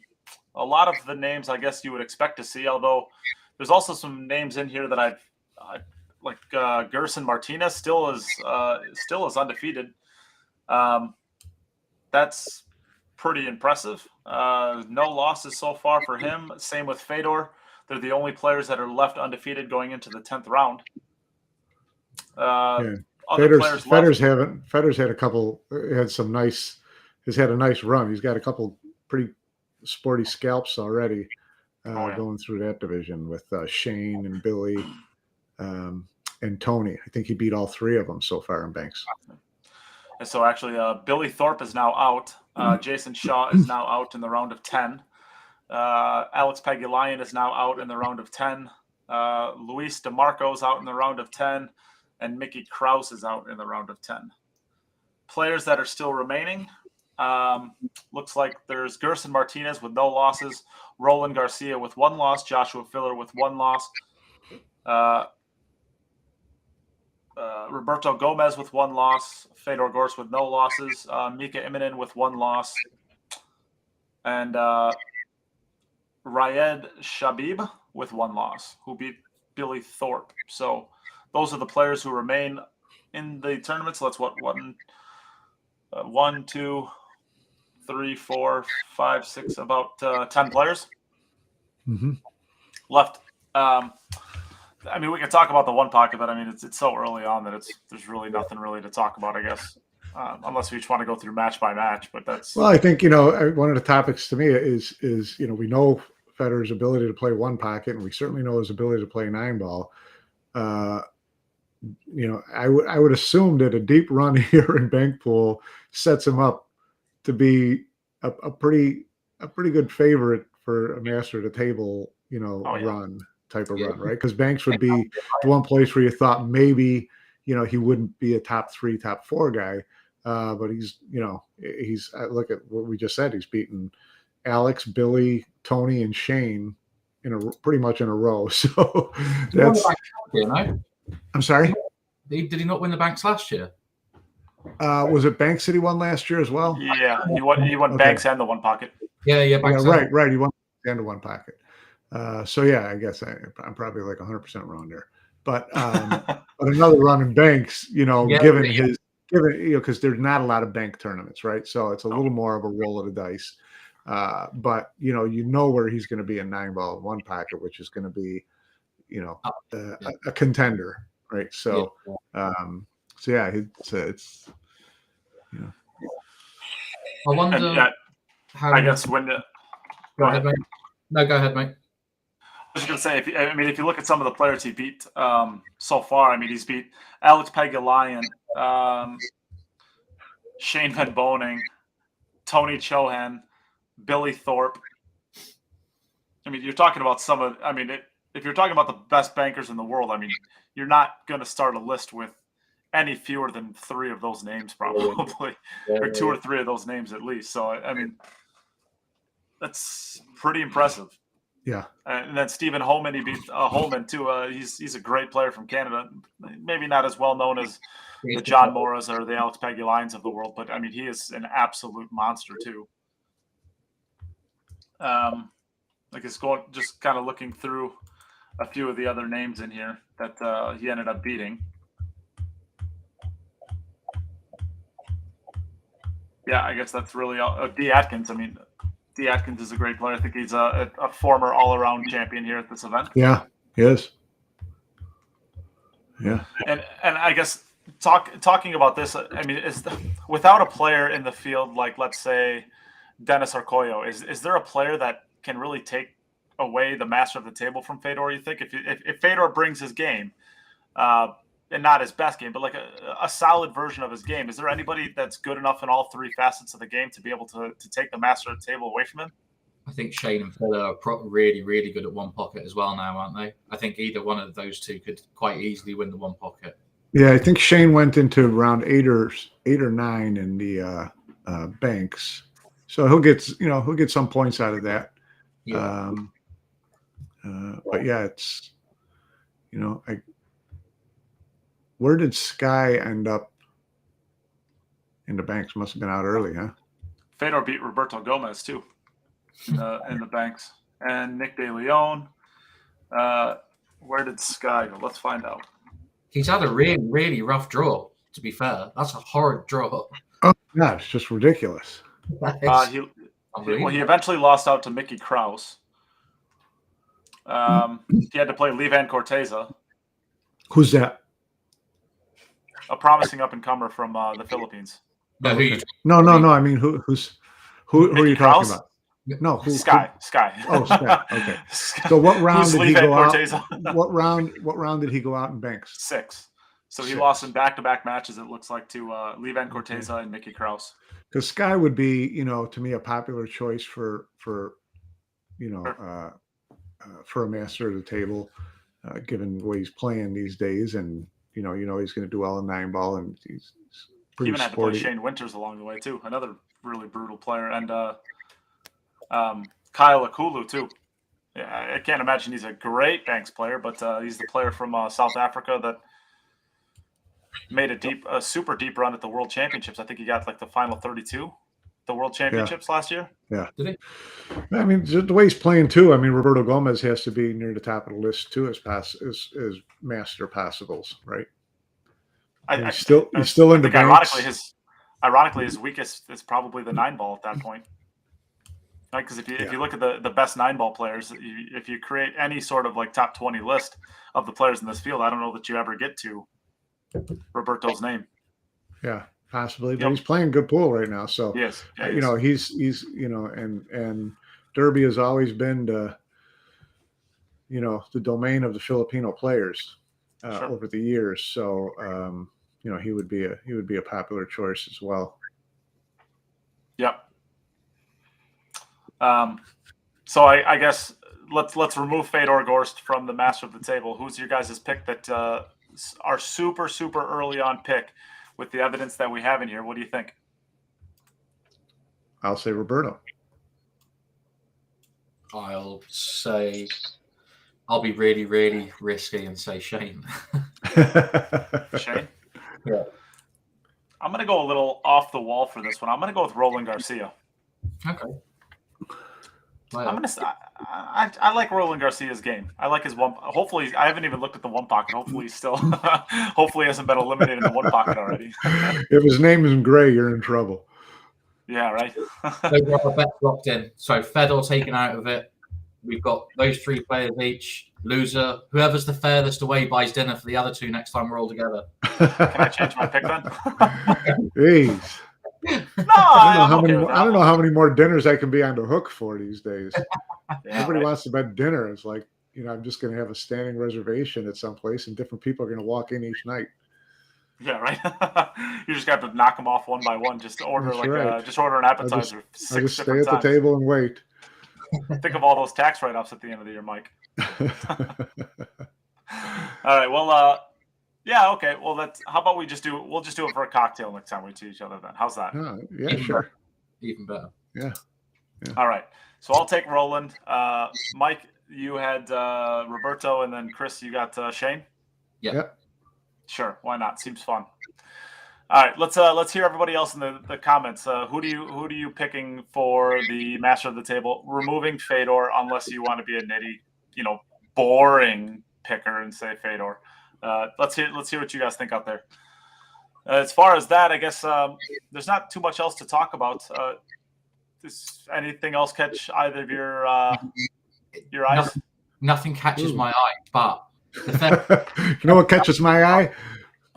lot of the names I guess you would expect to see, although there's also some names in here that I like. Gerson Martinez still is undefeated. That's pretty impressive. No losses so far for him. Same with Fedor. They're the only players that are left undefeated going into the 10th round. Federer's had a couple. Has had a nice run. He's got a couple pretty sporty scalps already. going through that division with Shane and Billy and Tony. I think he beat all three of them so far in Banks. And so actually, Billy Thorpe is now out. Jason Shaw is now out in the round of 10. Alex Pagulayan is now out in the round of 10. Luis DeMarco is out in the round of 10. And Mickey Krause is out in the round of 10. Players that are still remaining, looks like there's Gerson Martinez with no losses, Roland Garcia with 1 loss, Joshua Filler with 1 loss, Roberto Gomez with 1 loss, Fedor Gorst with no losses, Mika Immonen with 1 loss, and Rayed Shabib with 1 loss, who beat Billy Thorpe. So those are the players who remain in the tournament. So that's what 1, 2, 3, 4, 5, 6, about 10 players left. I mean, we can talk about the one pocket, but I mean, it's so early on that there's really nothing really to talk about, I guess, unless we just want to go through match by match. But that's well, I think one of the topics to me is we know Federer's ability to play one pocket, and we certainly know his ability to play 9-ball. I would assume that a deep run here in bank pool sets him up to be a pretty good favorite for a master of the table, run type of run, right? Because Banks would be the one place where you thought maybe, he wouldn't be a top 3, top 4 guy. But he's look at what we just said. He's beaten Alex, Billy, Tony, and Shane pretty much in a row. So that's. I'm sorry. Did he not win the Banks last year? Was it Banks that he won last year as well? Yeah, he won Banks and the one pocket. Yeah, Banks right. He won and the one pocket. So yeah, I guess I'm probably like 100% wrong there. But another run in Banks, given because there's not a lot of bank tournaments, right? So it's a little more of a roll of the dice. But where he's going to be in 9-ball and one pocket, which is going to be, a contender, right? So, it's. I wonder. I guess when. Go ahead, mate. No, go ahead, mate. I was just going to say, if you look at some of the players he beat so far, I mean, he's beat Alex Pagulayan, Shane Van Boening, Tony Chohan, Billy Thorpe. I mean, you're talking about if you're talking about the best bankers in the world, I mean, you're not going to start a list with any fewer than 3 of those names, probably, or 2 or 3 of those names at least. So, I mean, that's pretty impressive. Yeah. And then Stephen Holman, he beat Holman too. He's a great player from Canada. Maybe not as well known as the John Moras or the Alex Pagulayans of the world, but I mean, he is an absolute monster too. Just kind of looking through a few of the other names in here that he ended up beating. Yeah, I guess that's really all. D. Atkins. I mean, D. Atkins is a great player. I think he's a former all-around champion here at this event. Yeah, he is. Yeah. And I guess talking about this, I mean, without a player in the field like, let's say, Dennis Arcoyo, is there a player that can really take away the master of the table from Fedor, you think? If Fedor brings his game, and not his best game, but like a solid version of his game, is there anybody that's good enough in all 3 facets of the game to be able to take the master of the table away from him? I think Shane and Phil are really, really good at one pocket as well now, aren't they? I think either one of those 2 could quite easily win the one pocket. Yeah, I think Shane went into round 8 or 9 in the Banks, so he'll get some points out of that. Yeah. But yeah, it's where did Sky end up in the Banks? Must have been out early, huh? Fedor beat Roberto Gomez too in the Banks, and Nick De Leon. Where did Sky go? Let's find out. He's had a really, really rough draw. To be fair, that's a horrid draw. Oh yeah, it's just ridiculous. He eventually lost out to Mickey Krause. He had to play Levan Corteza. Who's that? A promising up-and-comer from the Philippines. No. I mean, who are you talking about? No, who? Sky. Oh, Sky. Okay. Sky. So what round Who's did he Levi go out? Cortez on? What round did he go out in Banks? 6. So he 6. lost in back-to-back matches, it looks like, to Levan Corteza and Mickey Krause. Because Sky would be, to me, a popular choice for for a master of the table, given the way he's playing these days, and he's going to do well in 9-ball, and he's He pretty even had sporty. to play Shane Winters along the way too, another really brutal player, and Kyle Akulu too. Yeah, I can't imagine he's a great Banks player, but he's the player from South Africa that made a super deep run at the World Championships. I think he got like the final 32, the World Championships last year. Yeah. Did he? I mean, the way he's playing too. I mean, Roberto Gomez has to be near the top of the list too as master passables, right? He's still in the Banks. Ironically, his weakest is probably the 9-ball at that point. Right, because if you look at the best 9-ball players, if you create any sort of like top 20 list of the players in this field, I don't know that you ever get to Roberto's name. Yeah, possibly, but he's playing good pool right now. So yes, he's and Derby has always been the domain of the Filipino players over the years. So he would be a popular choice as well. Yep. So I guess let's remove Fedor Gorst from the master of the table. Who's your guys' pick that are super early on pick with the evidence that we have in here? What do you think? I'll say Roberto. I'll be really, really risky and say Shane. Shane? Yeah. I'm going to go a little off the wall for this one. I'm going to go with Roland Garcia. Okay. I like Roland Garcia's game. I like his one. Hopefully, I haven't even looked at the one pocket. Hopefully, he's still. Hopefully, he hasn't been eliminated in the one pocket already. If his name isn't Gray, you're in trouble. Yeah, right. So we have a bet locked in. So Fedor taken out of it. We've got those 3 players each. Loser, whoever's the furthest away buys dinner for the other 2 next time we're all together. Can I change my pick then? Jeez. No, I don't know how many more dinners I can be on the hook for these days. Everybody wants to bet dinner. It's like, I'm just going to have a standing reservation at some place, and different people are going to walk in each night. Yeah, right. You just got to knock them off one by one. Just order just order an appetizer. I just stay at the table and wait. Think of all those tax write-offs at the end of the year, Mike. All right. Well, yeah. Okay. Well, how about we'll just do it for a cocktail next time we see each other. Then how's that? Yeah, sure. Even better. Yeah. All right. So I'll take Roland. Mike, you had Roberto, and then Chris, you got Shane. Yep. Sure. Why not? Seems fun. All right. Let's hear everybody else in the comments. Who do you picking for the master of the table? Removing Fedor, unless you want to be a nitty, boring picker and say Fedor. Let's hear what you guys think out there. As far as that, I guess there's not too much else to talk about. Does anything else catch either of your eyes? Nothing catches my eye, but you know what catches my eye?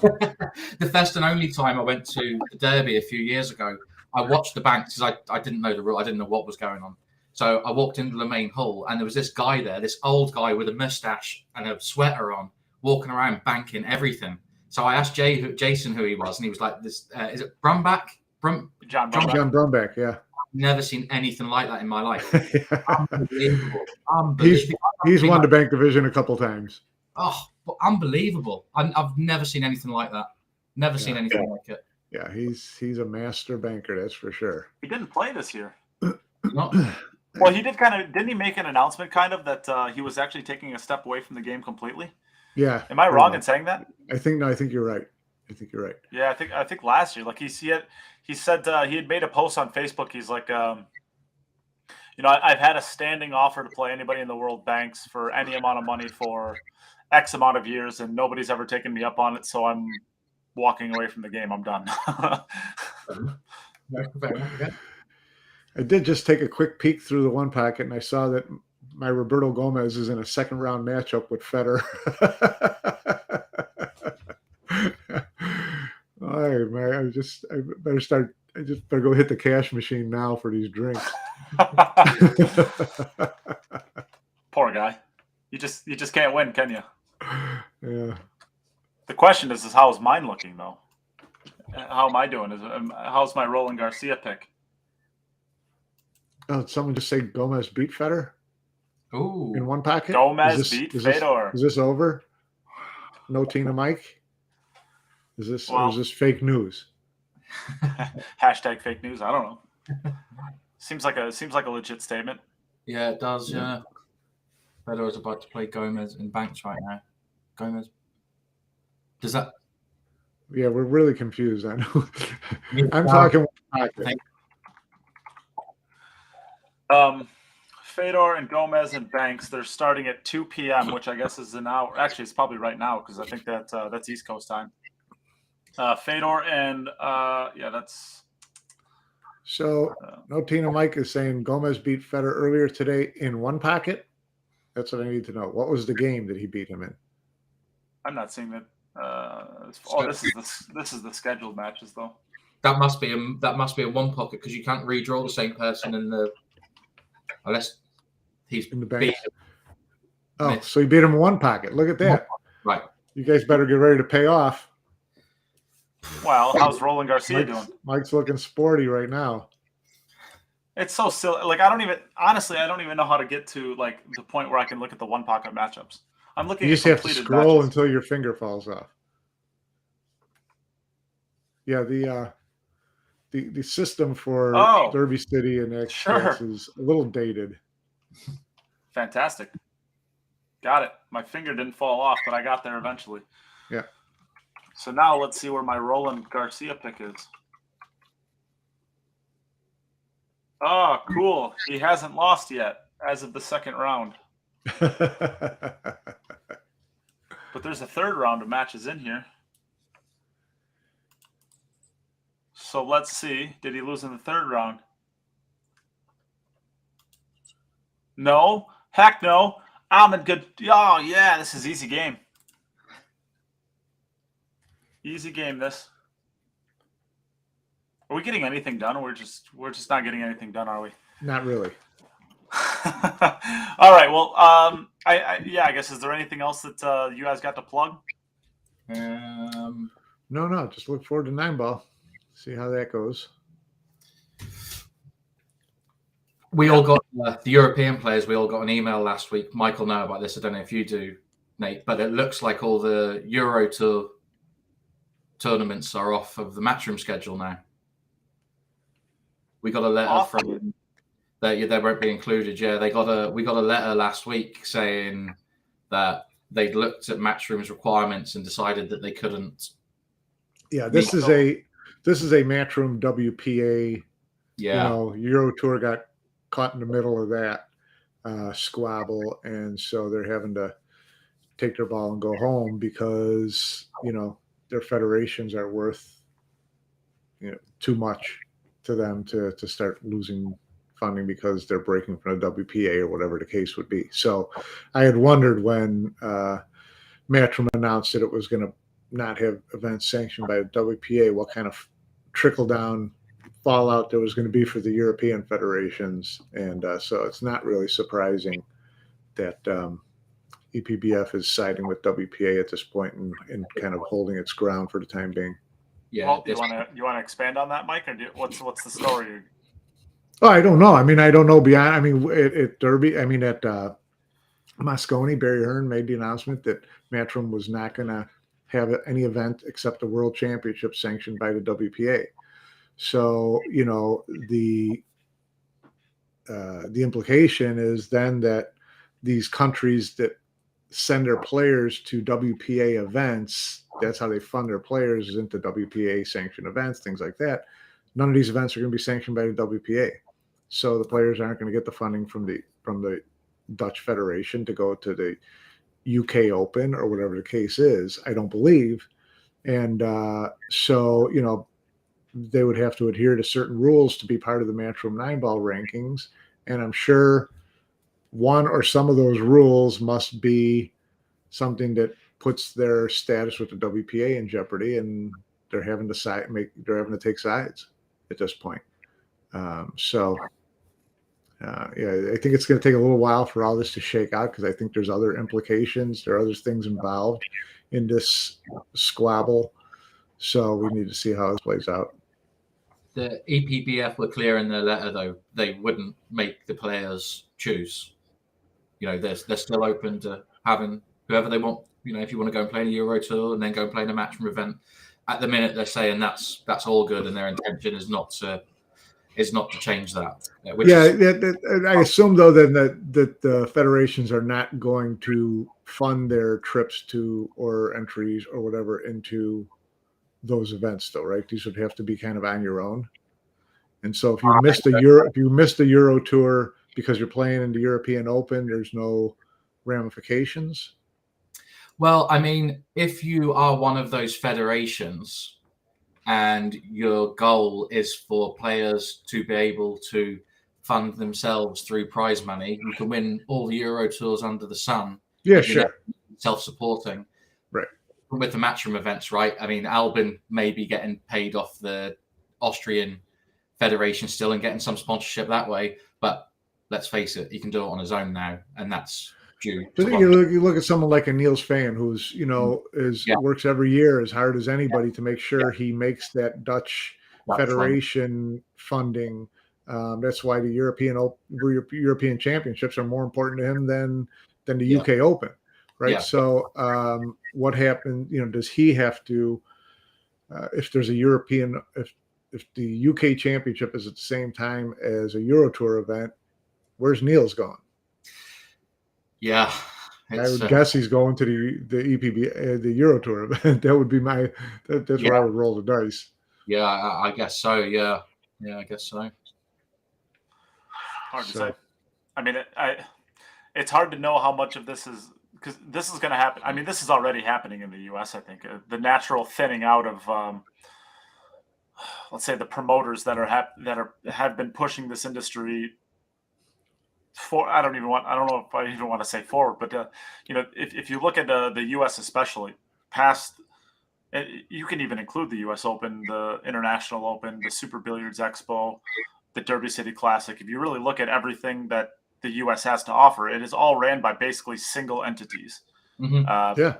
The first and only time I went to the Derby a few years ago, I watched the Banks because I didn't know the rule. I didn't know what was going on. So I walked into the main hall, and there was this guy there, this old guy with a mustache and a sweater on, walking around banking everything. So I asked Jason who he was, and he was like, "This is it Brumbach? John Brumbach, yeah. I've never seen anything like that in my life. Unbelievable. He's won the bank division a couple times. Oh, unbelievable. I've never seen anything like that. Never seen anything like it. Yeah, he's a master banker, that's for sure. He didn't play this year. No. Well, he didn't he make an announcement kind of that he was actually taking a step away from the game completely? Yeah. Am I wrong in saying that? I think you're right. Yeah, I think last year, like he said he had made a post on Facebook. He's like, I've had a standing offer to play anybody in the world banks for any amount of money for X amount of years, and nobody's ever taken me up on it. So I'm walking away from the game. I'm done. I did just take a quick peek through the one packet, and I saw that my Roberto Gomez is in a second round matchup with Federer. All right, man. I just better go hit the cash machine now for these drinks. Poor guy. You just can't win, can you? Yeah. The question is how's mine looking though? How am I doing? How's my Roland Garcia pick? Oh, did someone just say Gomez beat Federer Ooh. in one packet? Gomez beat Fedor. Is this over? No Tina Mike? Is this or is this fake news? Hashtag fake news. I don't know. Seems like a legit statement. Yeah, it does. Yeah. Federer is about to play Gomez in Banks right now. Gomez. Does that? Yeah, we're really confused. I know. I'm talking. Fedor and Gomez and Banks. They're starting at 2 p.m., which I guess is an hour. Actually, it's probably right now because I think that's East Coast time. Fedor and that's. So no Tina Mike is saying Gomez beat Federer earlier today in one packet. That's what I need to know. What was the game that he beat him in? I'm not seeing that. This is the scheduled matches though. That must be a one pocket because you can't redraw the same person in the unless he's in the bank. Oh, so he beat him in one packet. Look at that. Right. You guys better get ready to pay off. Well, how's Roland Garcia doing? Mike's looking sporty right now. It's so silly. Like I don't even know how to get to like the point where I can look at the one pocket matchups. I'm looking. You just have to scroll until your finger falls off. Yeah, the system for Derby City and Express is a little dated. Fantastic. Got it. My finger didn't fall off, but I got there eventually. Yeah. So now let's see where my Roland Garcia pick is. Oh, cool. He hasn't lost yet as of the second round. But there's a third round of matches in here. So let's see. Did he lose in the third round? No. Heck no. I'm in good. Oh, yeah. This is easy game. Easy game, this. Are we getting anything done, or we're just not getting anything done, are we? Not really. All right. Well, I guess is there anything else that you guys got to plug? No. Just look forward to 9-ball. See how that goes. We all got the European players. We all got an email last week. Michael know about this. I don't know if you do, Nate, but it looks like all the Euro Tour tournaments are off of the Matchroom schedule now. We got a letter from that they won't be included. Yeah, we got a letter last week saying that they'd looked at Matchroom's requirements and decided that they couldn't. Yeah, this is a Matchroom WPA. Yeah, Euro Tour got caught in the middle of that squabble, and so they're having to take their ball and go home because their federations are worth too much to them to start losing funding because they're breaking from the WPA or whatever the case would be. So I had wondered when Matchroom announced that it was going to not have events sanctioned by the WPA, what kind of trickle down fallout there was going to be for the European federations. And so it's not really surprising that EPBF is siding with WPA at this point and kind of holding its ground for the time being. Yeah. Well, you want to expand on that, Mike, or what's the story? Oh, I don't know. I mean, I don't know beyond. I mean, at Derby, I mean, at Moscone, Barry Hearn made the announcement that Matchroom was not going to have any event except the World Championship sanctioned by the WPA. So, the implication is then that these countries that send their players to WPA events, that's how they fund their players, is into WPA sanctioned events, things like that. None of these events are going to be sanctioned by the WPA. So the players aren't going to get the funding from the Dutch Federation to go to the UK Open or whatever the case is, I don't believe. And so, they would have to adhere to certain rules to be part of the Matchroom 9-ball rankings. And I'm sure one or some of those rules must be something that puts their status with the WPA in jeopardy, and they're having to take sides at this point. So I think it's going to take a little while for all this to shake out because I think there's other implications. There are other things involved in this squabble. So we need to see how this plays out. The EPBF were clear in their letter, though. They wouldn't make the players choose. They're still open to having whoever they want. If you want to go and play in a Euro Tour and then go and play in a matchroom event, at the minute they're saying that's all good, and their intention is not to change that. I assume though that the federations are not going to fund their trips to or entries or whatever into those events, though, right? These would have to be kind of on your own. And so if you missed the Euro Tour because you're playing in the European Open, there's no ramifications. Well, I mean, if you are one of those federations and your goal is for players to be able to fund themselves through prize money, you can win all the Euro Tours under the sun. Yeah, sure. Self-supporting. Right. With the matchroom events, right? I mean, Albin may be getting paid off the Austrian federation still and getting some sponsorship that way, but let's face it, he can do it on his own now, and that's due. You look at someone like a Niels Fan, who's works every year as hard as anybody to make sure he makes that Dutch federation funding. That's why the European Championships are more important to him than the UK Open, right? Yeah. So what happened? Does he have to? If there's a European, if the UK Championship is at the same time as a Euro Tour event, where's Niels going? Yeah, I would guess he's going to the EPB, the Euro Tour event. That would be that's where I would roll the dice. Yeah, I guess so. Yeah, I guess so. Hard to say. I mean, it's hard to know how much of this is because this is going to happen. I mean, this is already happening in the U.S. I think the natural thinning out of, let's say, the promoters that have been pushing this industry. I don't know if I even want to say forward, but if you look at the U.S. especially, past, you can even include the U.S. Open, the International Open, the Super Billiards Expo, the Derby City Classic. If you really look at everything that the U.S. has to offer, it is all ran by basically single entities. Mm-hmm.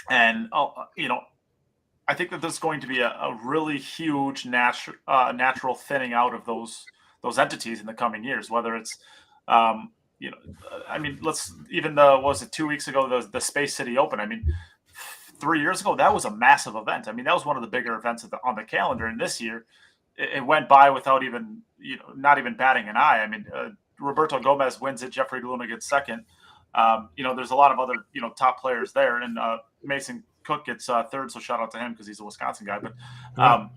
And I think that there's going to be a really huge natural thinning out of those entities in the coming years, whether it's I mean, was it 2 weeks ago, the Space City Open? I mean, 3 years ago, that was a massive event. I mean, that was one of the bigger events on the calendar. And this year, it went by without even, not even batting an eye. I mean, Roberto Gomez wins it. Jeffrey Luna gets second. There's a lot of other, top players there. And Mason Cook gets third. So shout out to him because he's a Wisconsin guy. But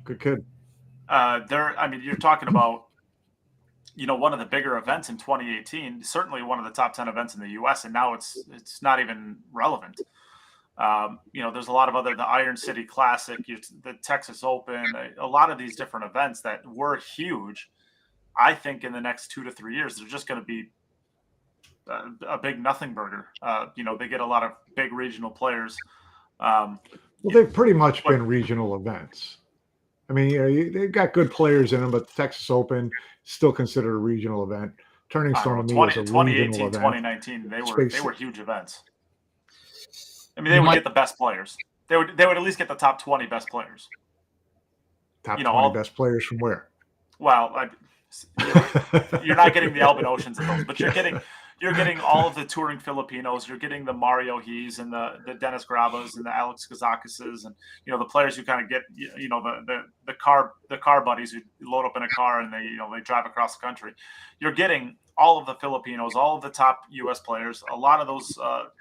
good kid. You're talking about, one of the bigger events in 2018, certainly one of the top 10 events in the U.S., and now it's not even relevant. There's a lot of the Iron City Classic, the Texas Open, a lot of these different events that were huge. I think in the next 2 to 3 years, they're just going to be a big nothing burger. They get a lot of big regional players. They've pretty much been regional events. I mean, they've got good players in them, but the Texas Open still considered a regional event. Turning Stone to me was a 2018, regional event. 2019, they were huge events. I mean, they would get the best players. They would at least get the top 20 best players. Top 20 best players from where? Well, you're not getting the Albin Oceans and those, but you're getting all of the touring Filipinos. You're getting the Mario Hees and the Dennis Gravas and the Alex Kazakises and the players who kind of get the car buddies who load up in a car and they drive across the country. You're getting all of the Filipinos, all of the top U.S. players, a lot of those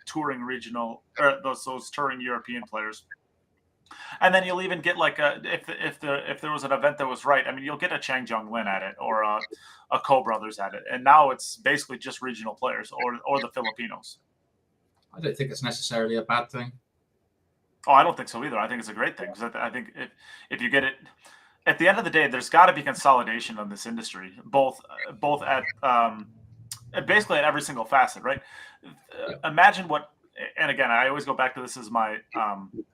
touring regional or those touring European players. And then you'll even get if there was an event that was right, I mean, you'll get a Chang Jung Lin at it or a Ko Brothers at it. And now it's basically just regional players or the Filipinos. I don't think it's necessarily a bad thing. Oh, I don't think so either. I think it's a great thing because I think if you get it, at the end of the day, there's got to be consolidation of this industry, both at basically at every single facet, right? Imagine what and again, I always go back to this as my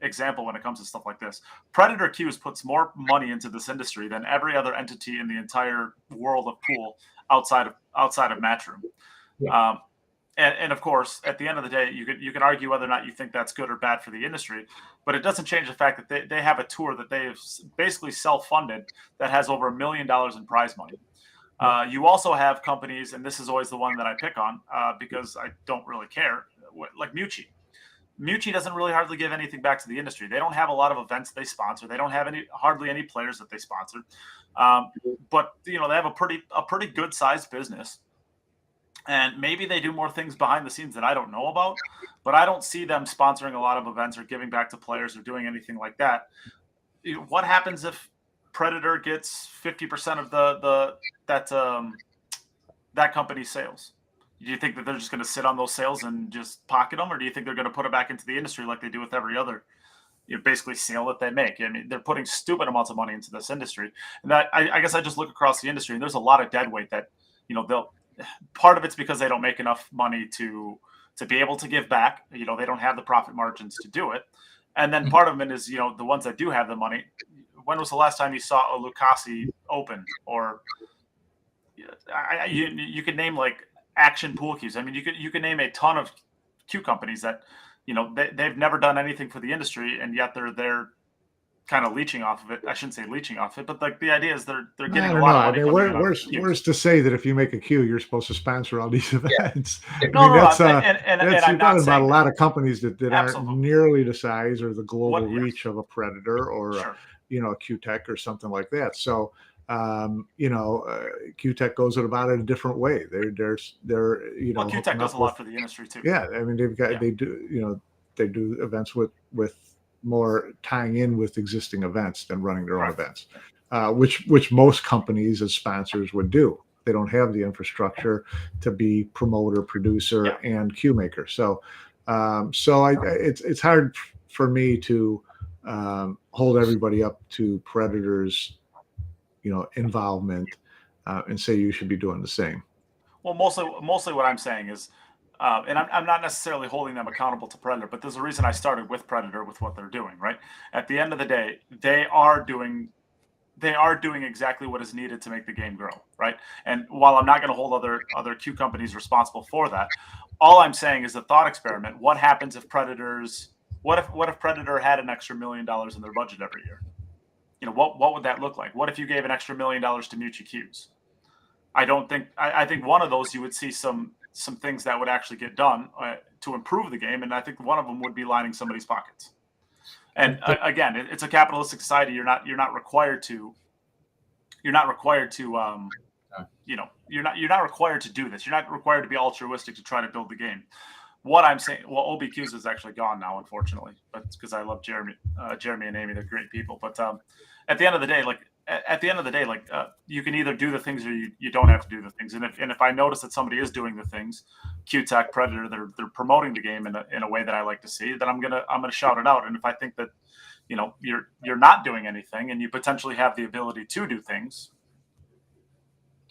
example when it comes to stuff like this. Predator Qs puts more money into this industry than every other entity in the entire world of pool outside of Matchroom. Yeah. And of course, at the end of the day, you can argue whether or not you think that's good or bad for the industry, but it doesn't change the fact that they have a tour that they have basically self-funded that has over $1 million in prize money. You also have companies, and this is always the one that I pick on because I don't really care, like Mucci. Mucci doesn't really hardly give anything back to the industry. They don't have a lot of events they sponsor. They don't have hardly any players that they sponsor. But they have a pretty good sized business. And maybe they do more things behind the scenes that I don't know about, but I don't see them sponsoring a lot of events or giving back to players or doing anything like that. What happens if Predator gets 50% of that company's sales? Do you think that they're just going to sit on those sales and just pocket them, or do you think they're going to put it back into the industry like they do with every other, basically sale that they make? I mean, they're putting stupid amounts of money into this industry, and that I guess I just look across the industry, and there's a lot of dead weight that they'll. Part of it's because they don't make enough money to be able to give back. They don't have the profit margins to do it, and then part of it is the ones that do have the money. When was the last time you saw a Lucasi open? Or you could name like Action Pool Cues. I mean, you could name a ton of Q companies that they've never done anything for the industry, and yet they're kind of leeching off of it. I shouldn't say leeching off it, but like the idea is they're getting a lot of money. Where's to say that if you make a queue, you're supposed to sponsor all these events? Yeah. I'm talking about a lot of companies that aren't nearly the size or the global reach of a Predator or a Q-Tech or something like that. So Q-Tech goes about it a different way. Q-Tech does a lot for the industry too. Yeah, I mean they do events with more tying in with existing events than running their own events, which most companies as sponsors would do. They don't have the infrastructure to be promoter, producer, and queue maker. So it's hard for me to hold everybody up to Predator's involvement and say you should be doing the same. Well, mostly what I'm saying is, and I'm not necessarily holding them accountable to Predator, but there's a reason I started with Predator with what they're doing, right? At the end of the day, they are doing exactly what is needed to make the game grow, right? And while I'm not going to hold other Q companies responsible for that, all I'm saying is a thought experiment. What happens if what if Predator had an extra $1 million in their budget every year? What would that look like? What if you gave an extra $1 million to Mucci Qs? I think one of those you would see some things that would actually get done to improve the game, and I think one of them would be lining somebody's pockets. And again, it's a capitalistic society. You're not required to do this. You're not required to be altruistic to try to build the game. What I'm saying, well, OBQs is actually gone now, unfortunately, but it's because I love Jeremy and Amy. They're great people. But at the end of the day, you can either do the things or you don't have to do the things. And if I notice that somebody is doing the things, Q-Tech, Predator, they're promoting the game in a way that I like to see, then I'm gonna shout it out. And if I think that you're not doing anything and you potentially have the ability to do things,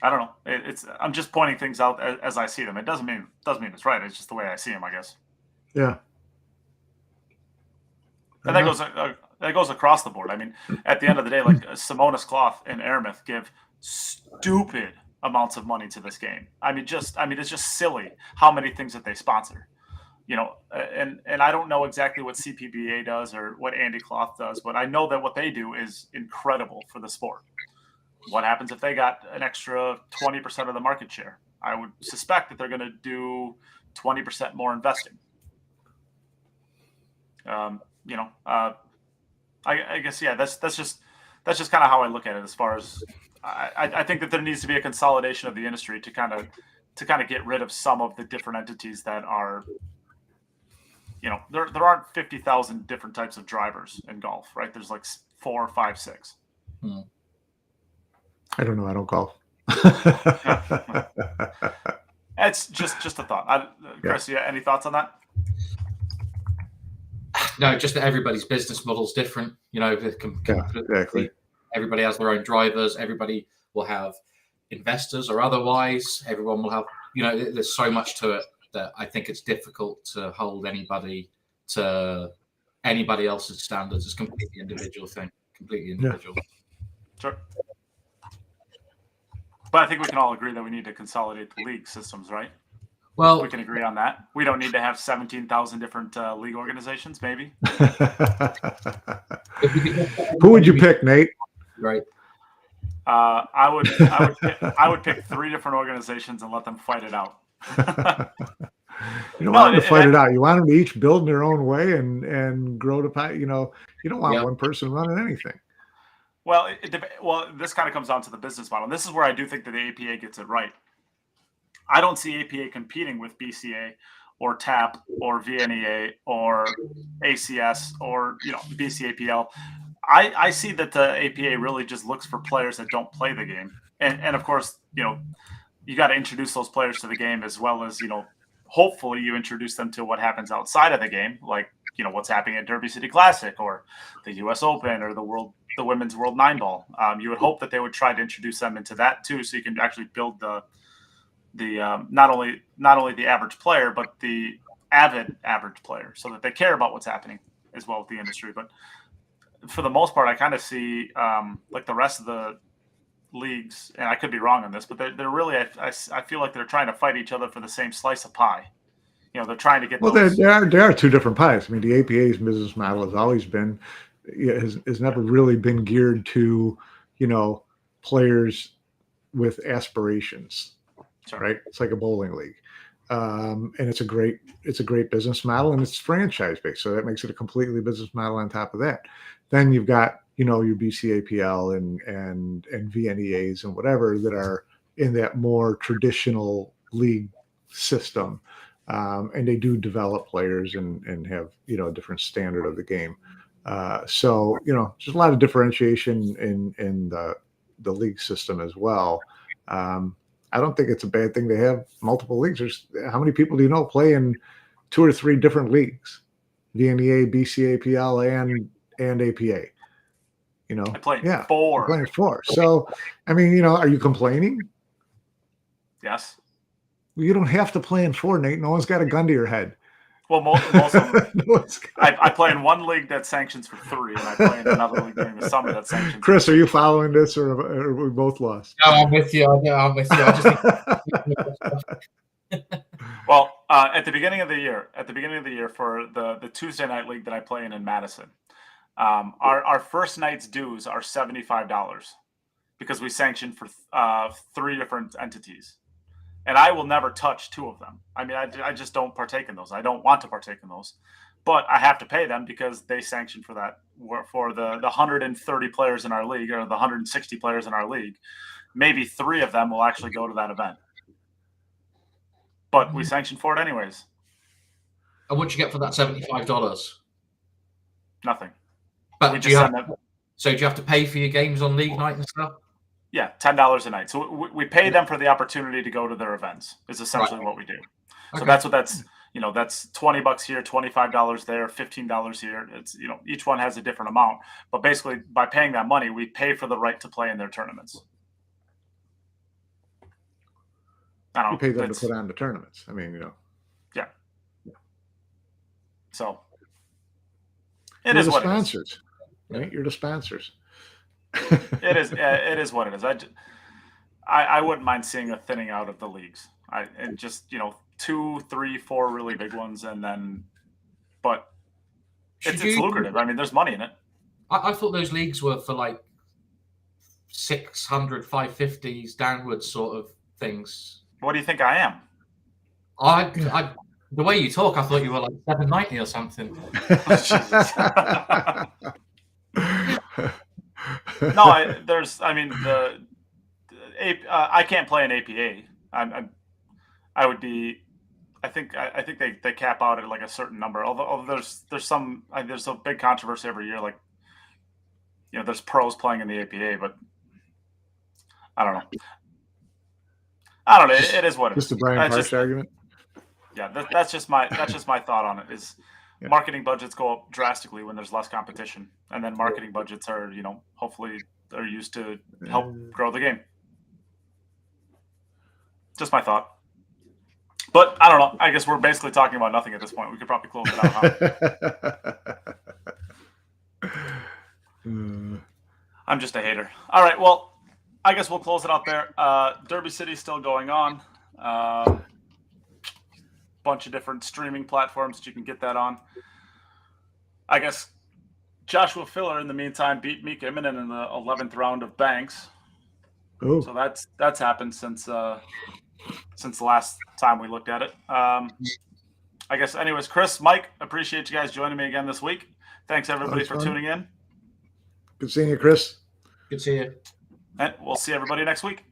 I don't know. I'm just pointing things out as I see them. It doesn't mean it's right. It's just the way I see them, I guess. Yeah. And that goes across the board. I mean, at the end of the day, like Simonis Cloth and Airmouth give stupid amounts of money to this game. It's just silly how many things that they sponsor. And I don't know exactly what CPBA does or what Andy Cloth does, but I know that what they do is incredible for the sport. What happens if they got an extra 20% of the market share? I would suspect that they're going to do 20% more investing. I guess, yeah, that's just kind of how I look at it. As far as I think that there needs to be a consolidation of the industry to kind of get rid of some of the different entities that are, there aren't 50,000 different types of drivers in golf, right? There's like 4, 5, 6. I don't know. I don't golf. It's just a thought. Chris, any thoughts on that? No, just that everybody's business model is different. Exactly. Everybody has their own drivers. Everybody will have investors or otherwise. Everyone will have, there's so much to it. that I think it's difficult to hold anybody to anybody else's standards. It's a completely individual thing. Completely individual. Yeah. Sure. But I think we can all agree that we need to consolidate the league systems, right? Well, we can agree on that. We don't need to have 17,000 different league organizations, maybe. Who would you pick, Nate? Right. I would pick 3 different organizations and let them fight it out. You don't want them to fight it out. You want them to each build in their own way and grow to, you don't want one person running anything. Well, this kind of comes down to the business model. And this is where I do think that the APA gets it right. I don't see APA competing with BCA or TAP or VNEA or ACS or BCAPL. I see that the APA really just looks for players that don't play the game, and of course, you got to introduce those players to the game, as well as hopefully you introduce them to what happens outside of the game, like what's happening at Derby City Classic or the U.S. Open or the Women's World 9-Ball. You would hope that they would try to introduce them into that too, so you can actually build the not only the average player, but the avid average player, so that they care about what's happening as well with the industry. But for the most part, I kind of see like the rest of the leagues, and I could be wrong on this, but they're really, I feel like they're trying to fight each other for the same slice of pie. They're trying to get. Well, there are 2 different pies. I mean, the APA's business model has always been, has never really been geared to, players with aspirations. Sure. Right? It's like a bowling league. And it's a great business model, and it's franchise based. So that makes it a completely business model on top of that. Then you've got, your BCAPL and VNEAs and whatever that are in that more traditional league system. And they do develop players and have, a different standard of the game. So, there's a lot of differentiation in the league system as well. I don't think it's a bad thing to have multiple leagues. How many people do you know play in 2 or 3 different leagues? VNEA, BCAPL, and APA. I played 4. Playing 4. So, I mean, are you complaining? Yes. Well, you don't have to play in 4, Nate. No one's got a gun to your head. Well, most of them. I play in one league that sanctions for 3, and I play in another league during the summer that sanctions. Chris, are you following this, or are we both lost? No, I'm with you. I'm with you. Well, at the beginning of the year, for the Tuesday night league that I play in Madison, our first night's dues are $75 because we sanction for 3 different entities. And I will never touch 2 of them. I mean, I just don't partake in those. I don't want to partake in those. But I have to pay them because they sanction for that. For the 130 players in our league, or the 160 players in our league, maybe 3 of them will actually go to that event. But we sanction for it anyways. And what'd you get for that $75? Nothing. But do you have to pay for your games on league night and stuff? Yeah, $10 a night. So we pay them for the opportunity to go to their events. Is essentially what we do. So that's that's $20 here, $25 there, $15 here. It's each one has a different amount. But basically, by paying that money, we pay for the right to play in their tournaments. You pay them to put on the tournaments. I mean, Yeah. So it is what sponsors, it is. Right? You're the sponsors. It is. It is what it is. I wouldn't mind seeing a thinning out of the leagues. And just 2, 3, 4 really big ones, and then, but it's lucrative. I mean, there's money in it. I thought those leagues were for like 600, 550s downwards sort of things. What do you think I am? The way you talk, I thought you were like 790 or something. No, I can't play an APA. I would be. I think they cap out at like a certain number. Although there's a big controversy every year. Like, there's pros playing in the APA, but I don't know. It is what it is. Just the Brian Parks argument. Yeah, that's just my thought on it. Is marketing budgets go up drastically when there's less competition, and then marketing budgets are hopefully they're used to help grow the game. Just my thought. But I don't know. I guess we're basically talking about nothing at this point. We could probably close it out. Huh? I'm just a hater. All right. Well, I guess we'll close it out there. Derby City's still going on. Bunch of different streaming platforms that you can get that on. I guess Joshua Filler, in the meantime, beat Mika Immonen in the 11th round of Banks. Oh. So that's happened since the last time we looked at it. I guess, anyways, Chris, Mike, appreciate you guys joining me again this week. Thanks, everybody, for tuning in. Good seeing you, Chris. Good to see you. And we'll see everybody next week.